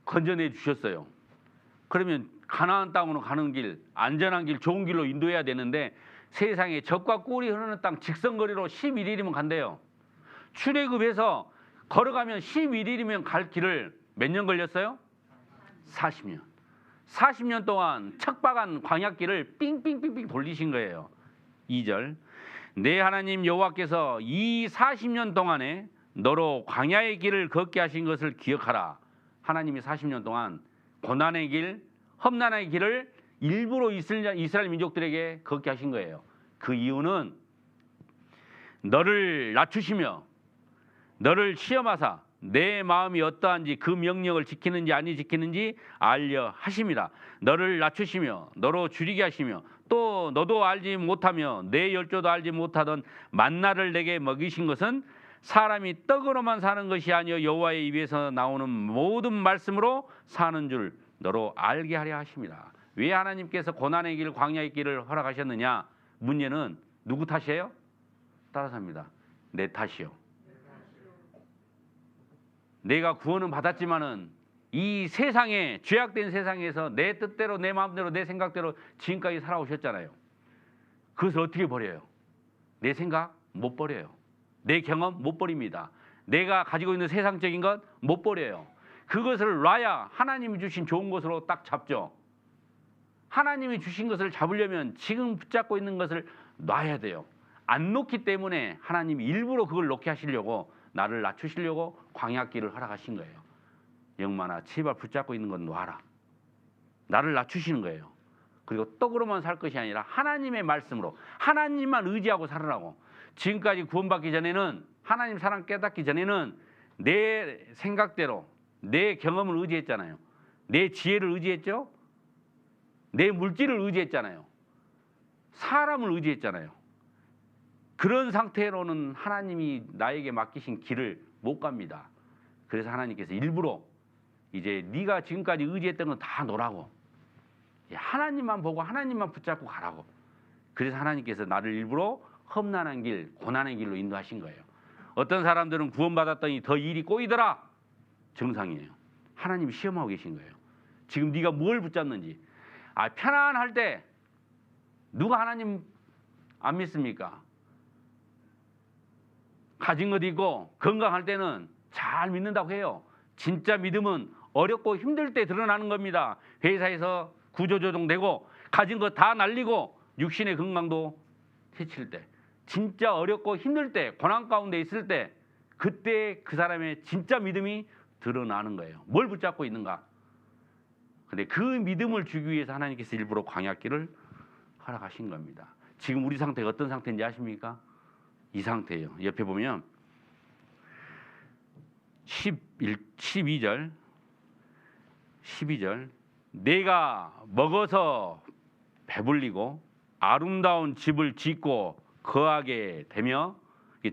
건져내 주셨어요. 그러면 가나안 땅으로 가는 길, 안전한 길, 좋은 길로 인도해야 되는데 세상에 젖과 꿀이 흐르는 땅 직선거리로 11일이면 간대요. 출애굽해서 걸어가면 11일이면 갈 길을 몇 년 걸렸어요? 40년. 40년 동안 척박한 광야길을 삥삥삥삥 돌리신 거예요. 2절. 내 하나님 여호와께서 이 40년 동안에 너로 광야의 길을 걷게 하신 것을 기억하라. 하나님이 40년 동안 고난의 길, 험난의 길을 일부러 이스라엘 민족들에게 걷게 하신 거예요. 그 이유는 너를 낮추시며 너를 시험하사 내 마음이 어떠한지 그 명령을 지키는지 아니 지키는지 알려 하심이라. 너를 낮추시며 너로 줄이게 하시며 또 너도 알지 못하며 내 열조도 알지 못하던 만나를 내게 먹이신 것은 사람이 떡으로만 사는 것이 아니요 여호와의 입에서 나오는 모든 말씀으로 사는 줄 너로 알게 하려 하심이라. 왜 하나님께서 고난의 길, 광야의 길을 허락하셨느냐? 문제는 누구 탓이에요? 따라서 합니다. 내 탓이요. 내가 구원은 받았지만은 이 세상에, 죄악된 세상에서 내 뜻대로 내 마음대로 내 생각대로 지금까지 살아오셨잖아요. 그것을 어떻게 버려요? 내 생각 못 버려요. 내 경험 못 버립니다. 내가 가지고 있는 세상적인 것 못 버려요. 그것을 놔야 하나님이 주신 좋은 것으로 딱 잡죠. 하나님이 주신 것을 잡으려면 지금 붙잡고 있는 것을 놔야 돼요. 안 놓기 때문에 하나님이 일부러 그걸 놓게 하시려고, 나를 낮추시려고 광야길을 허락하신 거예요. 영만아, 제발 붙잡고 있는 건 놔라. 나를 낮추시는 거예요. 그리고 떡으로만 살 것이 아니라 하나님의 말씀으로, 하나님만 의지하고 살으라고. 지금까지 구원받기 전에는, 하나님 사랑 깨닫기 전에는 내 생각대로 내 경험을 의지했잖아요. 내 지혜를 의지했죠. 내 물질을 의지했잖아요. 사람을 의지했잖아요. 그런 상태로는 하나님이 나에게 맡기신 길을 못 갑니다. 그래서 하나님께서 일부러 이제 네가 지금까지 의지했던 건 다 놓으라고, 하나님만 보고 하나님만 붙잡고 가라고. 그래서 하나님께서 나를 일부러 험난한 길, 고난의 길로 인도하신 거예요. 어떤 사람들은 구원받았더니 더 일이 꼬이더라. 정상이에요. 하나님이 시험하고 계신 거예요. 지금 네가 뭘 붙잡는지. 편안할 때 누가 하나님 안 믿습니까? 가진 것 있고 건강할 때는 잘 믿는다고 해요. 진짜 믿음은 어렵고 힘들 때 드러나는 겁니다. 회사에서 구조조정되고 가진 거 다 날리고 육신의 건강도 해칠 때, 진짜 어렵고 힘들 때, 고난 가운데 있을 때, 그때 그 사람의 진짜 믿음이 드러나는 거예요. 뭘 붙잡고 있는가? 근데 그 믿음을 주기 위해서 하나님께서 일부러 광야길을 허락하신 겁니다. 지금 우리 상태가 어떤 상태인지 아십니까? 이 상태예요. 옆에 보면 12절 내가 먹어서 배불리고 아름다운 집을 짓고 거하게 되며,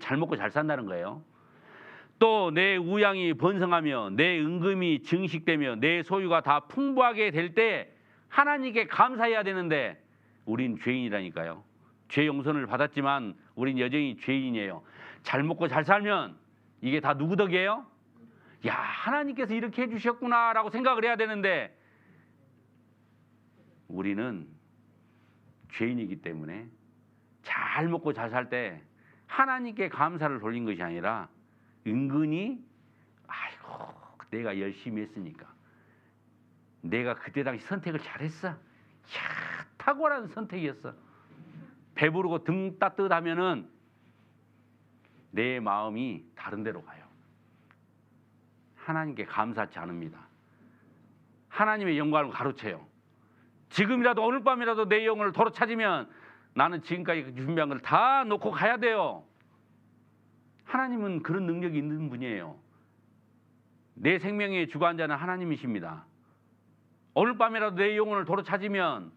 잘 먹고 잘 산다는 거예요. 또 내 우양이 번성하며 내 은금이 증식되며 내 소유가 다 풍부하게 될 때 하나님께 감사해야 되는데 우린 죄인이라니까요. 죄 용서를 받았지만 우린 여전히 죄인이에요. 잘 먹고 잘 살면 이게 다 누구 덕이에요? 야, 하나님께서 이렇게 해주셨구나 라고 생각을 해야 되는데 우리는 죄인이기 때문에 잘 먹고 잘 살 때 하나님께 감사를 돌린 것이 아니라 은근히 아이고 내가 열심히 했으니까, 내가 그때 당시 선택을 잘했어, 탁월한 선택이었어. 배부르고 등 따뜻하면은 내 마음이 다른 데로 가요. 하나님께 감사치 않습니다. 하나님의 영광을 가로채요. 지금이라도 오늘 밤이라도 내 영혼을 도로 찾으면 나는 지금까지 준비한 걸 다 놓고 가야 돼요. 하나님은 그런 능력이 있는 분이에요. 내 생명의 주관자는 하나님이십니다. 오늘 밤이라도 내 영혼을 도로 찾으면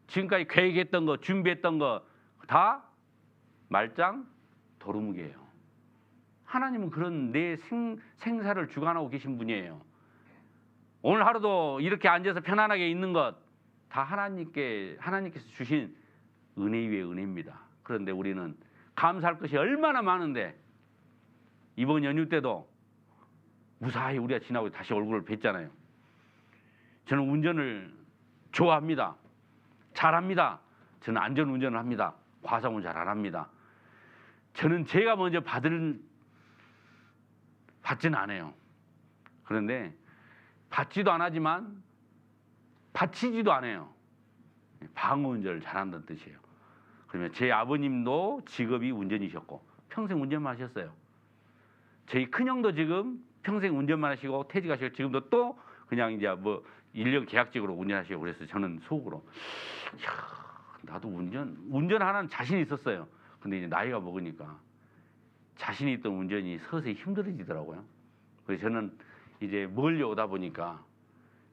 지금까지 계획했던 거, 준비했던 거 다 말짱 도루묵이에요. 하나님은 그런 내 생사를 주관하고 계신 분이에요. 오늘 하루도 이렇게 앉아서 편안하게 있는 것 다 하나님께서 주신 은혜 위에 은혜입니다. 그런데 우리는 감사할 것이 얼마나 많은데 이번 연휴 때도 무사히 우리가 지나고 다시 얼굴을 뵀잖아요. 저는 운전을 좋아합니다. 잘합니다. 저는 안전운전을 합니다. 과속은 잘 안 합니다. 저는 제가 먼저 받지는 않아요. 그런데 받지도 안 하지만 바치지도 않아요. 방어운전을 잘한다는 뜻이에요. 그러면 제 아버님도 직업이 운전이셨고 평생 운전만 하셨어요. 저희 큰형도 지금 평생 운전만 하시고 퇴직하시고 지금도 또 그냥 이제 뭐 1년 계약직으로 운전하시고 그래서 저는 속으로 나도 운전하는 자신이 있었어요. 근데 이제 나이가 먹으니까 자신이 있던 운전이 서서히 힘들어지더라고요. 그래서 저는 이제 멀리 오다 보니까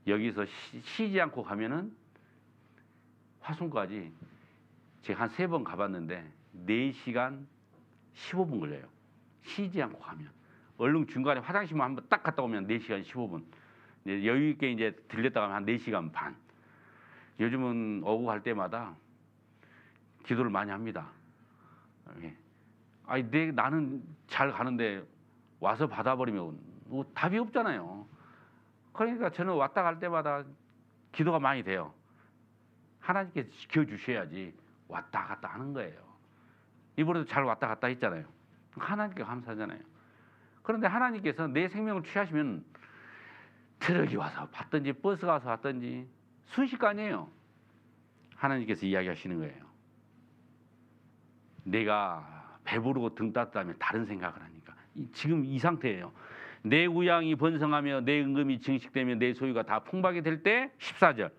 여기서 쉬지 않고 가면은 화순까지 제가 한 3번 가봤는데 4시간 15분 걸려요. 쉬지 않고 가면. 얼른 중간에 화장실만 한번 딱 갔다 오면 4시간 15분. 이제 여유 있게 이제 들렸다 가면 한 4시간 반. 요즘은 오고 갈 때마다 기도를 많이 합니다. 나는 잘 가는데 와서 받아버리면 답이 없잖아요. 그러니까 저는 왔다 갈 때마다 기도가 많이 돼요. 하나님께서 지켜주셔야지 왔다 갔다 하는 거예요. 이번에도 잘 왔다 갔다 했잖아요. 하나님께 감사하잖아요. 그런데 하나님께서 내 생명을 취하시면 트럭이 와서 받든지 버스가 와서 왔든지 순식간이에요. 하나님께서 이야기하시는 거예요. 내가 배부르고 등 따뜻하면 다른 생각을 하니까. 지금 이 상태예요. 내 우양이 번성하며 내 은금이 증식되며 내 소유가 다 풍부하게 될 때 14절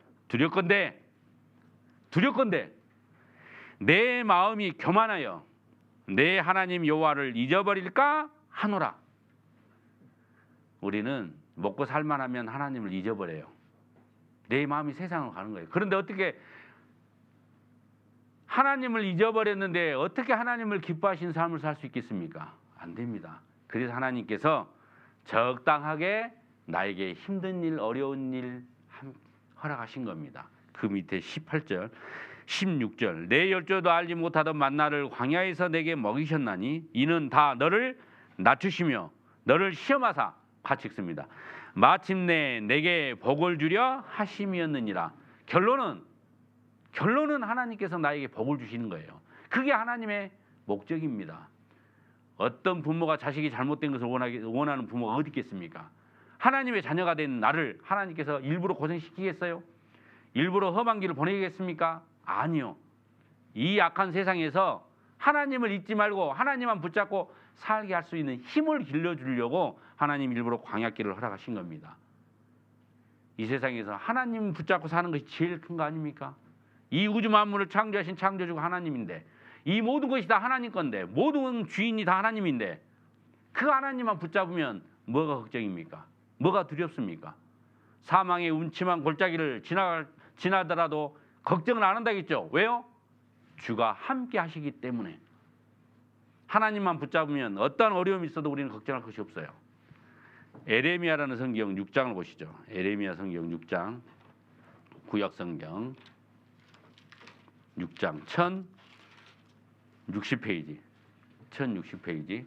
두렵건대 내 마음이 교만하여 내 하나님 여호와를 잊어버릴까 하노라. 우리는 먹고 살만하면 하나님을 잊어버려요. 내 마음이 세상으로 가는 거예요. 그런데 어떻게 하나님을 잊어버렸는데 어떻게 하나님을 기뻐하시는 삶을 살 수 있겠습니까? 안 됩니다. 그래서 하나님께서 적당하게 나에게 힘든 일, 어려운 일 허락하신 겁니다. 그 밑에 18절, 16절 내 열조도 알지 못하던 만나를 광야에서 내게 먹이셨나니 이는 다 너를 낮추시며 너를 시험하사 같이 읽습니다. 마침내 내게 복을 주려 하심이었느니라. 결론은 하나님께서 나에게 복을 주시는 거예요. 그게 하나님의 목적입니다. 어떤 부모가 자식이 잘못된 것을 원하는 부모가 어디 있겠습니까? 하나님의 자녀가 된 나를 하나님께서 일부러 고생시키겠어요? 일부러 험한 길을 보내겠습니까? 아니요. 이 악한 세상에서 하나님을 잊지 말고 하나님만 붙잡고 살게 할 수 있는 힘을 길러주려고 하나님 일부러 광야길을 허락하신 겁니다. 이 세상에서 하나님 붙잡고 사는 것이 제일 큰 거 아닙니까? 이 우주 만물을 창조하신 창조주가 하나님인데, 이 모든 것이 다 하나님 건데, 모든 주인이 다 하나님인데, 그 하나님만 붙잡으면 뭐가 걱정입니까? 뭐가 두렵습니까? 사망의 음침한 골짜기를 지나더라도 걱정을 안 한다겠죠. 왜요? 주가 함께 하시기 때문에. 하나님만 붙잡으면 어떠한 어려움이 있어도 우리는 걱정할 것이 없어요. 에레미야라는 성경 6장을 보시죠. 에레미야 성경 6장, 구약 성경 6장 1060페이지 1060페이지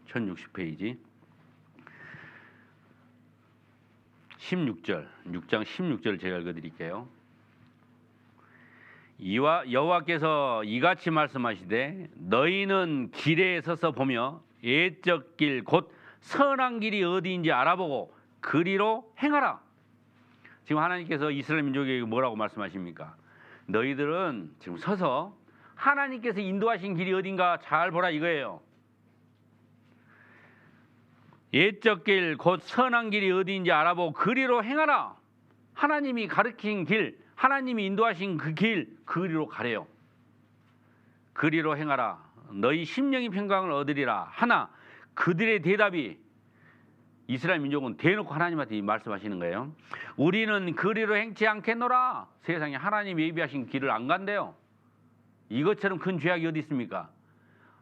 1060페이지 16절 6장 16절 제가 읽어드릴게요. 여호와께서 이같이 말씀하시되 너희는 길에 서서 보며 옛적 길 곧 선한 길이 어디인지 알아보고 그리로 행하라. 지금 하나님께서 이스라엘 민족에게 뭐라고 말씀하십니까? 너희들은 지금 서서 하나님께서 인도하신 길이 어딘가 잘 보라 이거예요. 옛적 길 곧 선한 길이 어디인지 알아보고 그리로 행하라. 하나님이 가르친 길, 하나님이 인도하신 그 길, 그리로 가래요. 그리로 행하라. 너희 심령이 평강을 얻으리라. 하나, 그들의 대답이, 이스라엘 민족은 대놓고 하나님한테 말씀하시는 거예요. 우리는 그리로 행치 않겠노라. 세상에 하나님이 예비하신 길을 안 간대요. 이것처럼 큰 죄악이 어디 있습니까?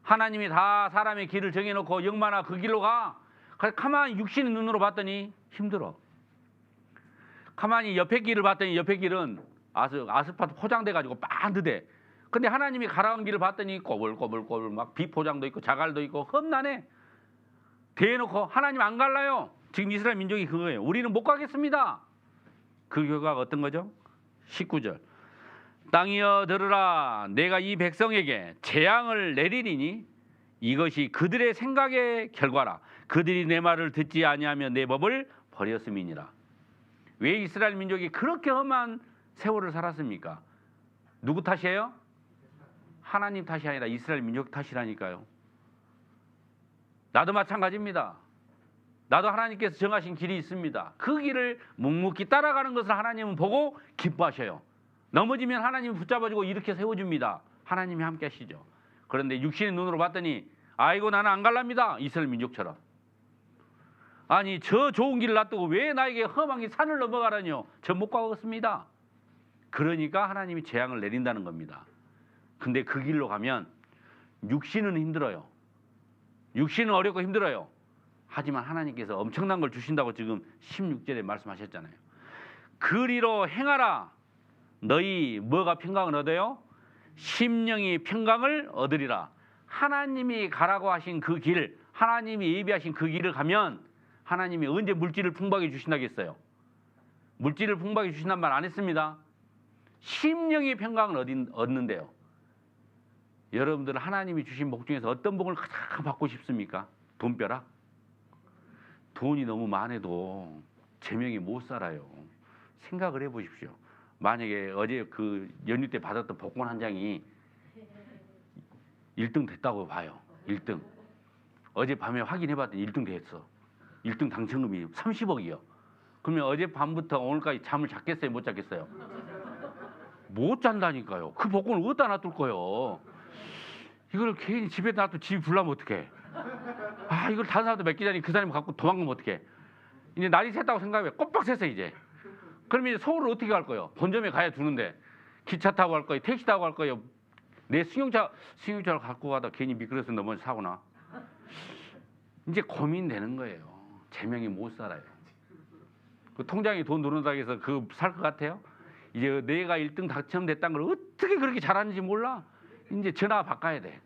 하나님이 다 사람의 길을 정해놓고 영마나 그 길로 가. 가만히 육신의 눈으로 봤더니 힘들어. 가만히 옆에 길을 봤더니 옆에 길은 아스팔트 포장돼가지고 반듯해. 근데 하나님이 가라앉은 길을 봤더니 꼬불꼬불꼬불 막 비포장도 있고 자갈도 있고 험난해. 대놓고 하나님 안 갈라요. 지금 이스라엘 민족이 그거예요. 우리는 못 가겠습니다. 그 결과가 어떤 거죠? 19절. 땅이여 들으라. 내가 이 백성에게 재앙을 내리리니 이것이 그들의 생각의 결과라. 그들이 내 말을 듣지 아니하며 내 법을 버렸음이니라. 왜 이스라엘 민족이 그렇게 험한 세월을 살았습니까? 누구 탓이에요? 하나님 탓이 아니라 이스라엘 민족 탓이라니까요. 나도 마찬가지입니다. 나도 하나님께서 정하신 길이 있습니다. 그 길을 묵묵히 따라가는 것을 하나님은 보고 기뻐하셔요. 넘어지면 하나님이 붙잡아주고 이렇게 세워줍니다. 하나님이 함께 하시죠. 그런데 육신의 눈으로 봤더니 아이고 나는 안 갈랍니다. 이스라엘 민족처럼. 아니 저 좋은 길을 놔두고 왜 나에게 험한 길 산을 넘어가라뇨. 저 못 가겠습니다. 그러니까 하나님이 재앙을 내린다는 겁니다. 근데 그 길로 가면 육신은 힘들어요. 육신은 어렵고 힘들어요. 하지만 하나님께서 엄청난 걸 주신다고 지금 16절에 말씀하셨잖아요. 그리로 행하라. 너희 뭐가 평강을 얻어요? 심령이 평강을 얻으리라. 하나님이 가라고 하신 그 길, 하나님이 예비하신 그 길을 가면 하나님이 언제 물질을 풍부하게 주신다겠어요? 물질을 풍부하게 주신단 말 안 했습니다. 심령의 평강을 얻는데요. 여러분들 하나님이 주신 복 중에서 어떤 복을 가장 받고 싶습니까? 돈벼락? 돈이 너무 많아도 제명이 못 살아요. 생각을 해보십시오. 만약에 어제 그 연휴 때 받았던 복권 한 장이 1등 됐다고 봐요. 1등. 어젯밤에 확인해봤더니 1등 됐어. 1등 당첨금이 30억이요. 그러면 어젯밤부터 오늘까지 잠을 잤겠어요? 못 잤겠어요? 못 잔다니까요. 그 복권을 어디다 놔둘 거예요? 이걸 괜히 집에 놔두고 집이 불나면 어떡해? 아, 이걸 다른 사람도 맡기자니 그 사람이 갖고 도망가면 어떡해? 이제 날이 샜다고 생각해. 꼬박 샜어 이제. 그러면 이제 서울을 어떻게 갈 거예요? 본점에 가야 두는데 기차 타고 갈 거예요? 택시 타고 갈 거예요? 내 승용차를 갖고 가다 괜히 미끄러서 넘어져 사고나. 이제 고민되는 거예요. 제명이 못 살아요. 그 통장에 돈 들어온다고 해서 그 살 것 같아요? 이제 내가 1등 당첨됐다는 걸 어떻게 그렇게 잘하는지 몰라. 이제 전화 바꿔야 돼.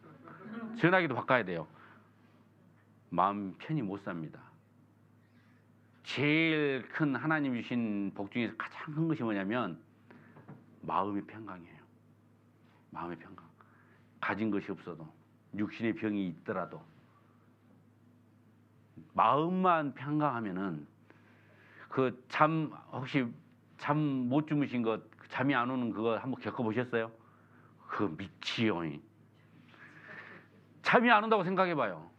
전화기도 바꿔야 돼요. 마음 편히 못 삽니다. 제일 큰 하나님 주신 복 중에서 가장 큰 것이 뭐냐면 마음의 평강이에요. 마음의 평강. 가진 것이 없어도, 육신의 병이 있더라도 마음만 평강하면은 그 혹시 잠 못 주무신 것, 잠이 안 오는 그거 한번 겪어보셨어요? 그거 미치요. 잠이 안 온다고 생각해봐요.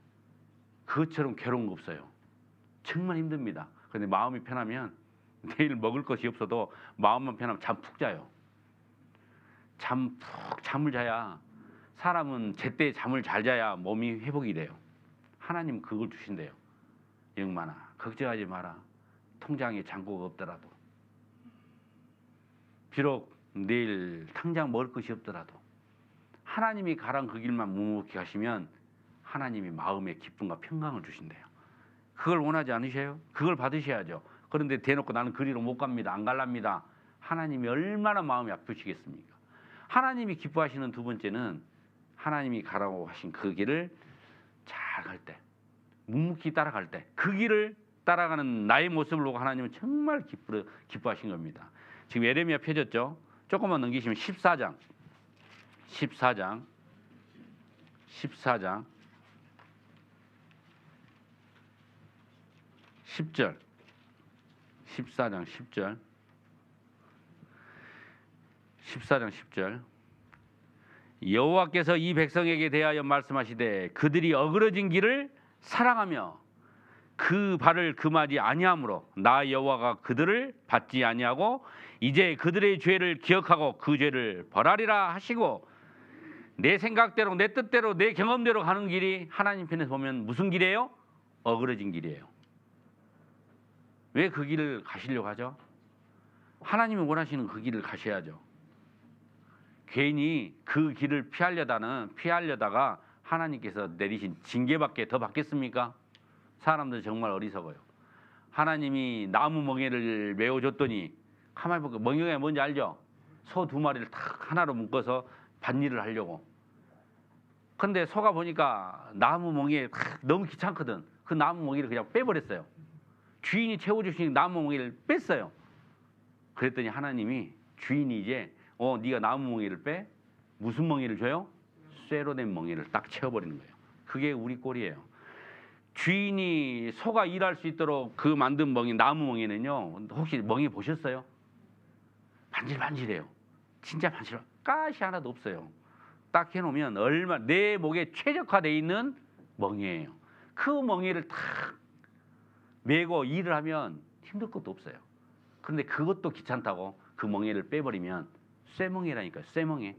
그것처럼 괴로운 거 없어요. 정말 힘듭니다. 그런데 마음이 편하면 내일 먹을 것이 없어도 마음만 편하면 잠 푹 자요. 잠을 자야, 사람은 제때 잠을 잘 자야 몸이 회복이 돼요. 하나님 그걸 주신대요. 영만아, 걱정하지 마라. 통장에 잔고가 없더라도, 비록 내일 당장 먹을 것이 없더라도 하나님이 가란 그 길만 묵묵히 가시면 하나님이 마음의 기쁨과 평강을 주신대요. 그걸 원하지 않으세요? 그걸 받으셔야죠. 그런데 대놓고 나는 그리로 못 갑니다, 안 갈랍니다. 하나님이 얼마나 마음이 아프시겠습니까? 하나님이 기뻐하시는 두 번째는 하나님이 가라고 하신 그 길을 잘 갈 때, 묵묵히 따라갈 때, 그 길을 따라가는 나의 모습을 보고 하나님은 정말 기뻐하신 겁니다. 지금 예레미야 펴졌죠? 조금만 넘기시면 14장 10절 14장 10절 여호와께서 이 백성에게 대하여 말씀하시되 그들이 어그러진 길을 사랑하며 그 발을 금하지 아니하므로 나 여호와가 그들을 받지 아니하고 이제 그들의 죄를 기억하고 그 죄를 벌하리라 하시고, 내 생각대로, 내 뜻대로, 내 경험대로 가는 길이 하나님 편에서 보면 무슨 길이에요? 어그러진 길이에요. 왜 그 길을 가시려고 하죠? 하나님이 원하시는 그 길을 가셔야죠. 괜히 그 길을 피하려다가 하나님께서 내리신 징계밖에 더 받겠습니까? 사람들 정말 어리석어요. 하나님이 나무 멍에를 메워줬더니, 가만히 보니까 멍에가 뭔지 알죠? 소 2마리를 탁 하나로 묶어서 밭일을 하려고. 근데 소가 보니까 나무 멍에 너무 귀찮거든. 그 나무 멍에를 그냥 빼버렸어요. 주인이 채워주신 나무 멍에를 뺐어요. 그랬더니 하나님이, 주인이 이제 네가 나무 멍에를 빼? 무슨 멍에를 줘요? 쇠로 된 멍에를 딱 채워버리는 거예요. 그게 우리 꼴이에요. 주인이 소가 일할 수 있도록 그 만든 멍에, 나무 멍에는요, 혹시 멍에 보셨어요? 반질반질해요. 진짜 반질, 가시 하나도 없어요. 딱 해놓으면 내 목에 최적화되어 있는 멍에예요. 그 멍에를 탁 메고 일을 하면 힘들 것도 없어요. 그런데 그것도 귀찮다고 그 멍에를 빼버리면 쇠멍에라니까요. 쇠멍에.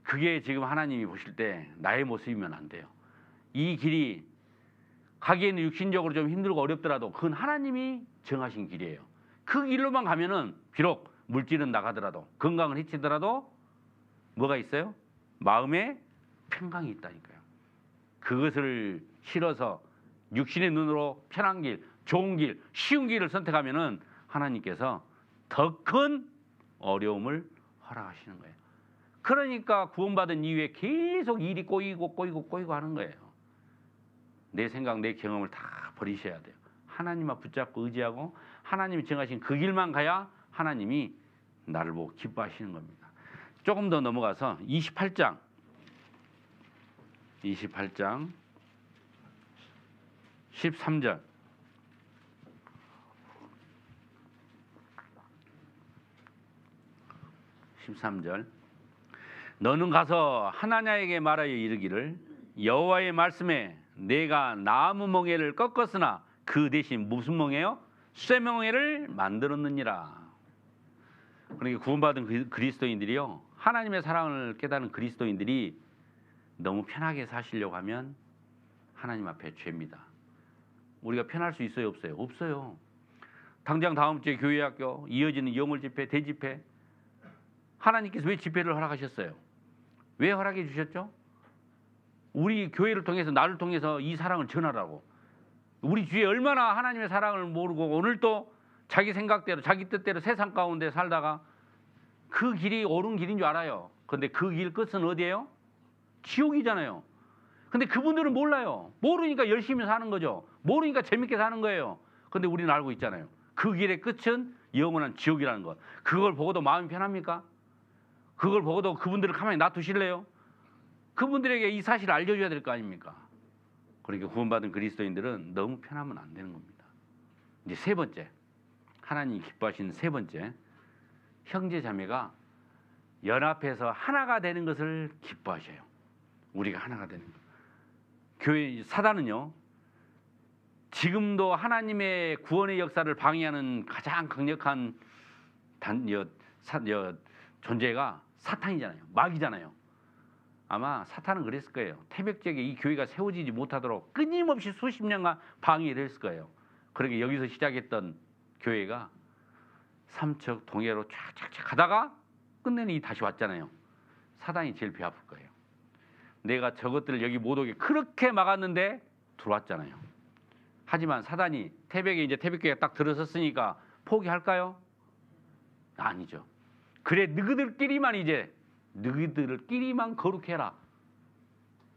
그게 지금 하나님이 보실 때 나의 모습이면 안 돼요. 이 길이 가기에는 육신적으로 좀 힘들고 어렵더라도 그건 하나님이 정하신 길이에요. 그 길로만 가면은 비록 물질은 나가더라도, 건강을 해치더라도 뭐가 있어요? 마음에 평강이 있다니까요. 그것을 실어서 육신의 눈으로 편한 길, 좋은 길, 쉬운 길을 선택하면은 하나님께서 더 큰 어려움을 허락하시는 거예요. 그러니까 구원받은 이후에 계속 일이 꼬이고 하는 거예요. 내 생각, 내 경험을 다 버리셔야 돼요. 하나님만 붙잡고 의지하고 하나님이 정하신 그 길만 가야 하나님이 나를 보고 기뻐하시는 겁니다. 조금 더 넘어가서 28장 13절 13절 너는 가서 하나냐에게 말하여 이르기를 여호와의 말씀에 내가 나무 멍에를 꺾었으나 그 대신 무슨 멍에요? 쇠멍에를 만들었느니라. 그러니까 구원받은 그리스도인들이요, 하나님의 사랑을 깨달은 그리스도인들이 너무 편하게 사시려고 하면 하나님 앞에 죄입니다. 우리가 편할 수 있어요, 없어요? 없어요. 당장 다음 주에 교회학교 이어지는 영월 집회, 대집회, 하나님께서 왜 집회를 허락하셨어요? 왜 허락해 주셨죠? 우리 교회를 통해서, 나를 통해서 이 사랑을 전하라고. 우리 주위에 얼마나 하나님의 사랑을 모르고 오늘도 자기 생각대로, 자기 뜻대로 세상 가운데 살다가 그 길이 옳은 길인 줄 알아요. 그런데 그 길 끝은 어디예요? 지옥이잖아요. 근데 그분들은 몰라요. 모르니까 열심히 사는 거죠. 모르니까 재밌게 사는 거예요. 근데 우리는 알고 있잖아요. 그 길의 끝은 영원한 지옥이라는 것. 그걸 보고도 마음이 편합니까? 그걸 보고도 그분들을 가만히 놔두실래요? 그분들에게 이 사실을 알려줘야 될 거 아닙니까? 그러니까 구원받은 그리스도인들은 너무 편하면 안 되는 겁니다. 이제 세 번째, 하나님이 기뻐하시는 세 번째, 형제 자매가 연합해서 하나가 되는 것을 기뻐하셔요. 우리가 하나가 되는 것. 교회 사단은요, 지금도 하나님의 구원의 역사를 방해하는 가장 강력한 존재가 사탄이잖아요. 마귀잖아요. 아마 사탄은 그랬을 거예요. 태백지역에 이 교회가 세워지지 못하도록 끊임없이 수십 년간 방해를 했을 거예요. 그러게 여기서 시작했던 교회가 삼척 동해로 쫙쫙쫙 가다가 끝내는 이 다시 왔잖아요. 사단이 제일 배 아플 거예요. 내가 저것들을 여기 못 오게 그렇게 막았는데 들어왔잖아요. 하지만 사단이 태백에 이제 태백교회가 딱 들어섰으니까 포기할까요? 아니죠. 그래 너희들끼리만 거룩해라.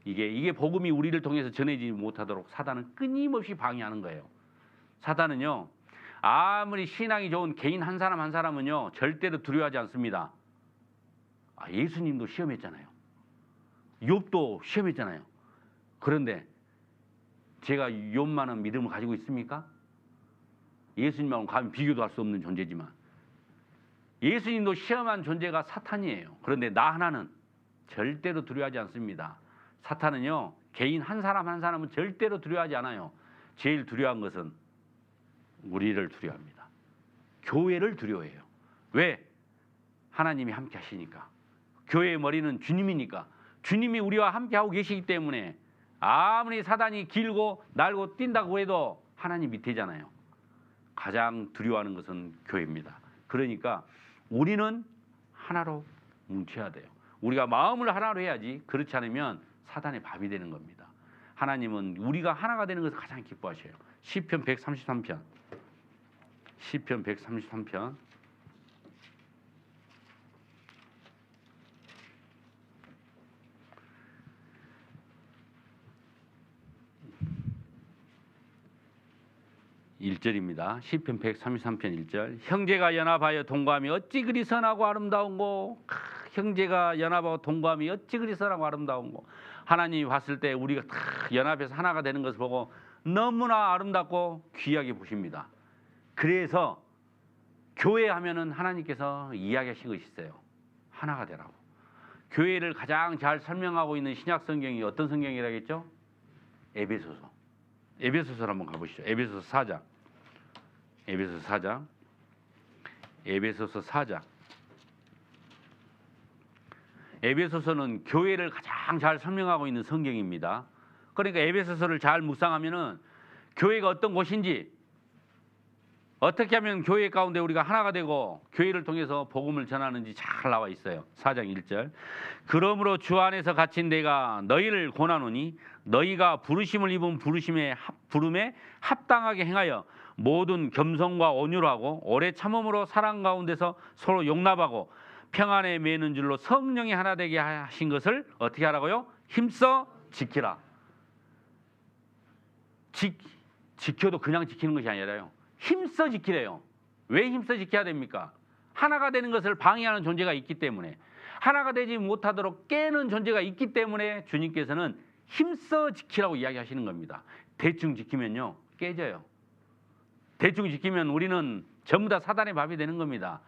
이게 복음이 우리를 통해서 전해지지 못하도록 사단은 끊임없이 방해하는 거예요. 사단은요, 아무리 신앙이 좋은 개인 한 사람 한 사람은요 절대로 두려워하지 않습니다. 예수님도 시험했잖아요. 욥도 시험했잖아요. 그런데 제가 욥만한 믿음을 가지고 있습니까? 예수님하고는 감히 비교도 할 수 없는 존재지만 예수님도 시험한 존재가 사탄이에요. 그런데 나 하나는 절대로 두려워하지 않습니다. 사탄은요, 개인 한 사람 한 사람은 절대로 두려워하지 않아요. 제일 두려워한 것은 우리를 두려워합니다. 교회를 두려워해요. 왜? 하나님이 함께 하시니까. 교회의 머리는 주님이니까. 주님이 우리와 함께 하고 계시기 때문에 아무리 사단이 길고 날고 뛴다고 해도 하나님 밑에잖아요. 가장 두려워하는 것은 교회입니다. 그러니까 우리는 하나로 뭉쳐야 돼요. 우리가 마음을 하나로 해야지. 그렇지 않으면 사단의 밥이 되는 겁니다. 하나님은 우리가 하나가 되는 것을 가장 기뻐하셔요. 시편 133편. 시편 133편. (1절입니다) 시편 133편 1절. 형제가 연합하여 동거함이 어찌 그리 선하고 아름다운고. 형제가 연합하고 동거함이 어찌 그리 선하고 아름다운고. 하나님이 봤을 때 우리가 다 연합해서 하나가 되는 것을 보고 너무나 아름답고 귀하게 보십니다. 그래서 교회 하면은 하나님께서 이야기하신 것이 있어요. 하나가 되라고. 교회를 가장 잘 설명하고 있는 신약 성경이 어떤 성경이라겠죠? 에베소서. 에베소서를 한번 가보시죠. 에베소서 4장. 에베소서 4장. 에베소서 4장. 에베소서는 교회를 가장 잘 설명하고 있는 성경입니다. 그러니까 에베소서를 잘 묵상하면은 교회가 어떤 곳인지, 어떻게 하면 교회 가운데 우리가 하나가 되고 교회를 통해서 복음을 전하는지 잘 나와 있어요. 4장 1절. 그러므로 주 안에서 갇힌 내가 너희를 권하노니 너희가 부르심을 입은 부름에 합당하게 행하여 모든 겸손과 온유로 하고 오래 참음으로 사랑 가운데서 서로 용납하고 평안에 매는 줄로 성령이 하나 되게 하신 것을 어떻게 하라고요? 힘써 지키라. 지켜도 그냥 지키는 것이 아니라요. 힘써 지키래요. 왜 힘써 지켜야 됩니까? 하나가 되는 것을 방해하는 존재가 있기 때문에, 하나가 되지 못하도록 깨는 존재가 있기 때문에 주님께서는 힘써 지키라고 이야기하시는 겁니다. 대충 지키면요 깨져요. 대충 지키면 우리는 전부 다 사단의 밥이 되는 겁니다.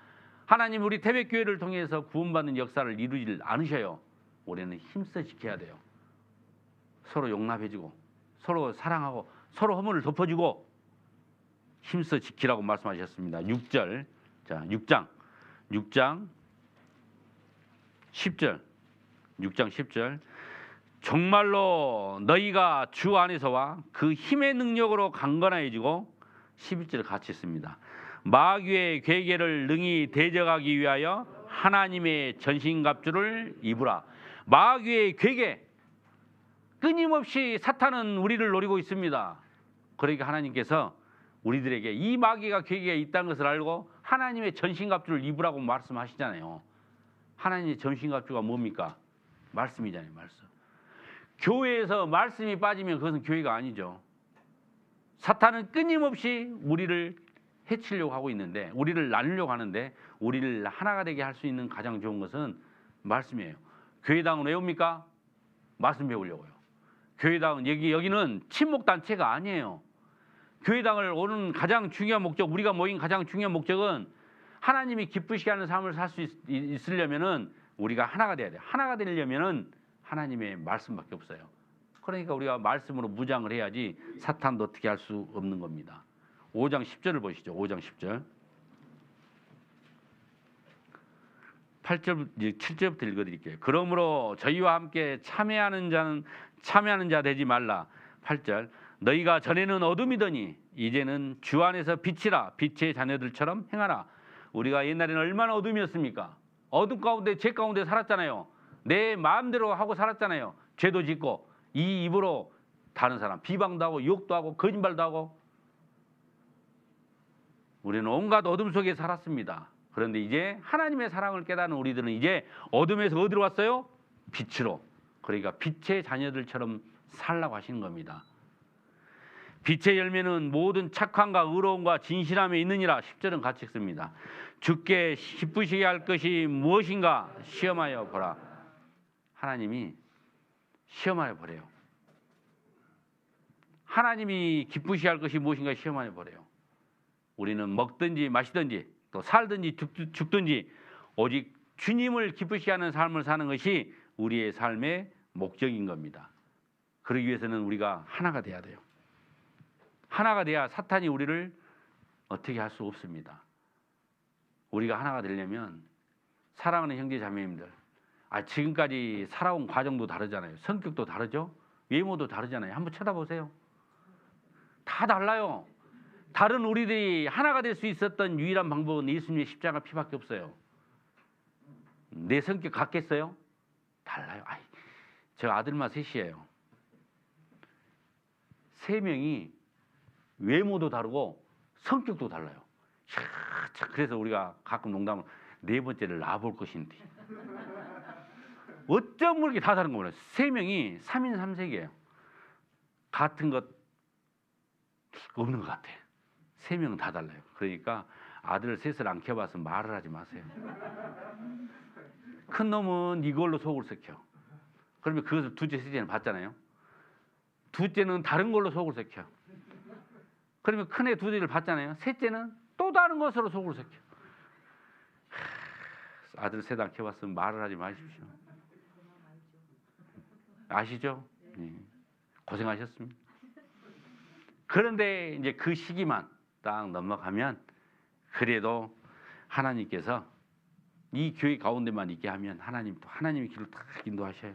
하나님 우리 태백교회를 통해서 구원받는 역사를 이루지 않으셔요. 우리는 힘써 지켜야 돼요. 서로 용납해주고 서로 사랑하고 서로 허물을 덮어주고 힘써 지키라고 말씀하셨습니다. 6절. 자, 6장 10절. 6장 10절. 정말로 너희가 주 안에서와 그 힘의 능력으로 강건해지고, 11절 같이 있습니다. 마귀의 괴계를 능히 대적하기 위하여 하나님의 전신갑주를 입으라. 마귀의 괴계, 끊임없이 사탄은 우리를 노리고 있습니다. 그러니까 하나님께서 우리들에게 이 마귀가 괴계가 있다는 것을 알고 하나님의 전신갑주를 입으라고 말씀하시잖아요. 하나님의 전신갑주가 뭡니까? 말씀이잖아요. 말씀. 교회에서 말씀이 빠지면 그것은 교회가 아니죠. 사탄은 끊임없이 우리를 해치려고 하고 있는데, 우리를 나누려고 하는데, 우리를 하나가 되게 할 수 있는 가장 좋은 것은 말씀이에요. 교회당은 왜 옵니까? 말씀 배우려고요. 교회당은 여기는 친목단체가 아니에요. 교회당을 오는 가장 중요한 목적, 우리가 모인 가장 중요한 목적은 하나님이 기쁘시게 하는 삶을 살 수 있으려면은 우리가 하나가 돼야 돼요. 하나가 되려면은 하나님의 말씀밖에 없어요. 그러니까 우리가 말씀으로 무장을 해야지 사탄도 어떻게 할 수 없는 겁니다. 5장 10절을 보시죠. 5장 10절. 8절, 7절부터 읽어드릴게요. 그러므로 저희와 함께 참여하는 자 되지 말라. 8절. 너희가 전에는 어둠이더니 이제는 주 안에서 빛이라. 빛의 자녀들처럼 행하라. 우리가 옛날에는 얼마나 어둠이었습니까? 어둠 가운데, 죄 가운데 살았잖아요. 내 마음대로 하고 살았잖아요. 죄도 짓고 이 입으로 다른 사람 비방도 하고 욕도 하고 거짓말도 하고 우리는 온갖 어둠 속에 살았습니다. 그런데 이제 하나님의 사랑을 깨닫는 우리들은 이제 어둠에서 어디로 왔어요? 빛으로. 그러니까 빛의 자녀들처럼 살라고 하시는 겁니다. 빛의 열매는 모든 착함과 의로움과 진실함에 있느니라. 10절은 같이 읽습니다. 주께 기쁘시게 할 것이 무엇인가 시험하여 보라. 하나님이 시험하여 보래요. 하나님이 기쁘시게 할 것이 무엇인가 시험하여 보래요. 우리는 먹든지 마시든지 또 살든지 죽든지 오직 주님을 기쁘시게 하는 삶을 사는 것이 우리의 삶의 목적인 겁니다. 그러기 위해서는 우리가 하나가 돼야 돼요. 하나가 돼야 사탄이 우리를 어떻게 할 수 없습니다. 우리가 하나가 되려면 사랑하는 형제 자매님들, 지금까지 살아온 과정도 다르잖아요. 성격도 다르죠. 외모도 다르잖아요. 한번 쳐다보세요. 다 달라요. 다른 우리들이 하나가 될 수 있었던 유일한 방법은 예수님의 십자가 피밖에 없어요. 내 성격 같겠어요? 달라요. 저 아들만 셋이에요. 세 명이 외모도 다르고 성격도 달라요. 그래서 우리가 가끔 농담을 네 번째를 낳아볼 것인데 어쩜 그렇게 다 다른 거 몰라요. 세 명이 3인 3색이에요. 같은 것 없는 것 같아. 세 명은 다 달라요. 그러니까 아들 셋을 안 키워봐서 말을 하지 마세요. 큰 놈은 이걸로 속을 썩혀. 그러면 그것을 둘째, 셋째는 봤잖아요. 둘째는 다른 걸로 속을 썩혀. 그러면 큰애 둘째를 봤잖아요. 셋째는 또 다른 것으로 속을 썩혀. 아들 셋 안 키워봤으면 말을 하지 마십시오. 아시죠? 네. 고생하셨습니다. 그런데 이제 그 시기만 딱 넘어가면 그래도 하나님께서 이 교회 가운데만 있게 하면 하나님 또 하나님의 길을 딱 인도하셔요.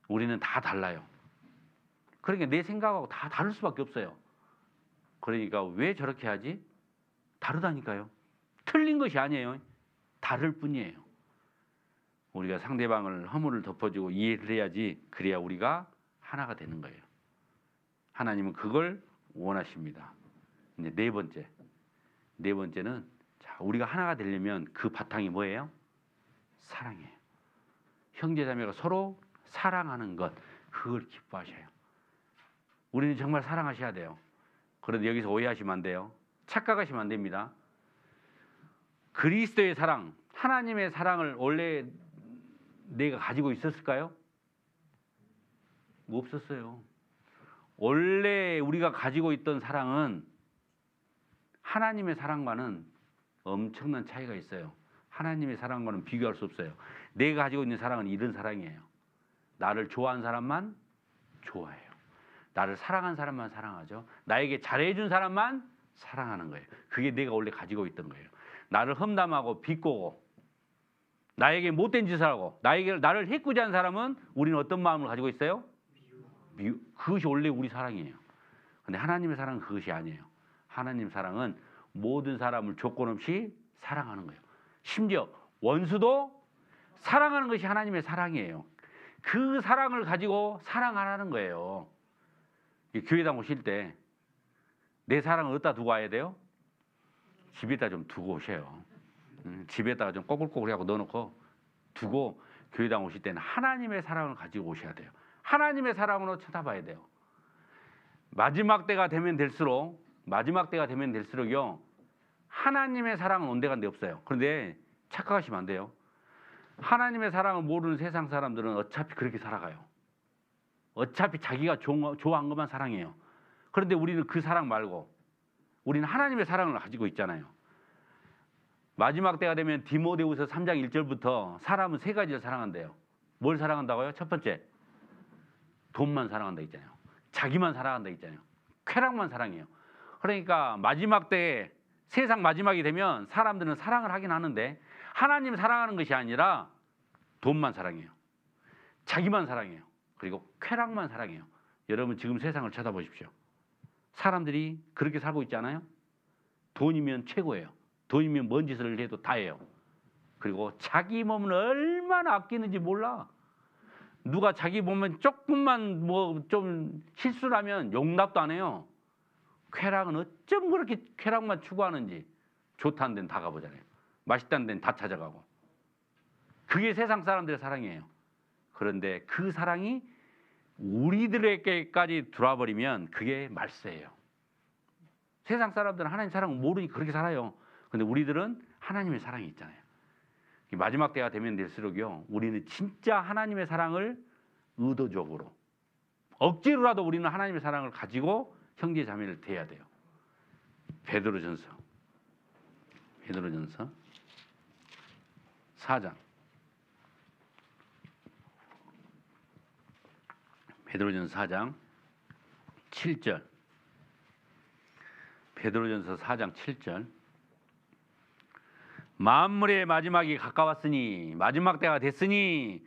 우리는 다 달라요. 그러니까 내 생각하고 다 다를 수밖에 없어요. 그러니까 왜 저렇게 하지? 다르다니까요. 틀린 것이 아니에요. 다를 뿐이에요. 우리가 상대방을 허물을 덮어주고 이해를 해야지. 그래야 우리가 하나가 되는 거예요. 하나님은 그걸 원하십니다. 이제 네 번째는 우리가 하나가 되려면 그 바탕이 뭐예요? 사랑이에요. 형제자매가 서로 사랑하는 것, 그걸 기뻐하셔요. 우리는 정말 사랑하셔야 돼요. 그런데 여기서 오해하시면 안 돼요. 착각하시면 안 됩니다. 그리스도의 사랑, 하나님의 사랑을 원래 내가 가지고 있었을까요? 없었어요. 원래 우리가 가지고 있던 사랑은 하나님의 사랑과는 엄청난 차이가 있어요. 하나님의 사랑과는 비교할 수 없어요. 내가 가지고 있는 사랑은 이런 사랑이에요. 나를 좋아하는 사람만 좋아해요. 나를 사랑한 사람만 사랑하죠. 나에게 잘해준 사람만 사랑하는 거예요. 그게 내가 원래 가지고 있던 거예요. 나를 험담하고 비꼬고 나에게 못된 짓을 하고 나를 해코지한 사람은 우리는 어떤 마음을 가지고 있어요? 그것이 원래 우리 사랑이에요. 근데 하나님의 사랑은 그것이 아니에요. 하나님 사랑은 모든 사람을 조건 없이 사랑하는 거예요. 심지어 원수도 사랑하는 것이 하나님의 사랑이에요. 그 사랑을 가지고 사랑하라는 거예요. 교회당 오실 때 내 사랑을 어디다 두고 와야 돼요? 집에다 좀 두고 오세요. 집에다가 좀 꼬불꼬불하고 넣어놓고 두고 교회당 오실 때는 하나님의 사랑을 가지고 오셔야 돼요. 하나님의 사랑으로 쳐다봐야 돼요. 마지막 때가 되면 될수록요, 하나님의 사랑은 온데간데 없어요. 그런데 착각하시면 안 돼요. 하나님의 사랑을 모르는 세상 사람들은 어차피 그렇게 살아가요. 어차피 자기가 좋아한 것만 사랑해요. 그런데 우리는 그 사랑 말고 우리는 하나님의 사랑을 가지고 있잖아요. 마지막 때가 되면 디모데후서 3장 1절부터 사람은 세 가지를 사랑한대요. 뭘 사랑한다고요? 첫 번째, 돈만 사랑한다 있잖아요. 자기만 사랑한다 있잖아요. 쾌락만 사랑해요. 그러니까 마지막 때에 세상 마지막이 되면 사람들은 사랑을 하긴 하는데 하나님 사랑하는 것이 아니라 돈만 사랑해요. 자기만 사랑해요. 그리고 쾌락만 사랑해요. 여러분 지금 세상을 쳐다보십시오. 사람들이 그렇게 살고 있지 않아요? 돈이면 최고예요. 돈이면 뭔 짓을 해도 다예요. 그리고 자기 몸을 얼마나 아끼는지 몰라. 누가 자기 몸은 조금만 뭐 좀 실수를 하면 용납도 안 해요. 쾌락은 어쩜 그렇게 쾌락만 추구하는지. 좋다는 데는 다 가보잖아요. 맛있다는 데는 다 찾아가고. 그게 세상 사람들의 사랑이에요. 그런데 그 사랑이 우리들에게까지 들어와 버리면 그게 말세예요. 세상 사람들은 하나님 사랑을 모르니 그렇게 살아요. 근데 우리들은 하나님의 사랑이 있잖아요. 마지막 때가 되면 될수록요, 우리는 진짜 하나님의 사랑을 의도적으로 억지로라도 우리는 하나님의 사랑을 가지고 형제 자매를 대해야 돼요. 베드로전서 4장. 베드로전서 4장 7절. 베드로전서 4장 7절. 만물의 마지막이 가까웠으니 마지막 때가 됐으니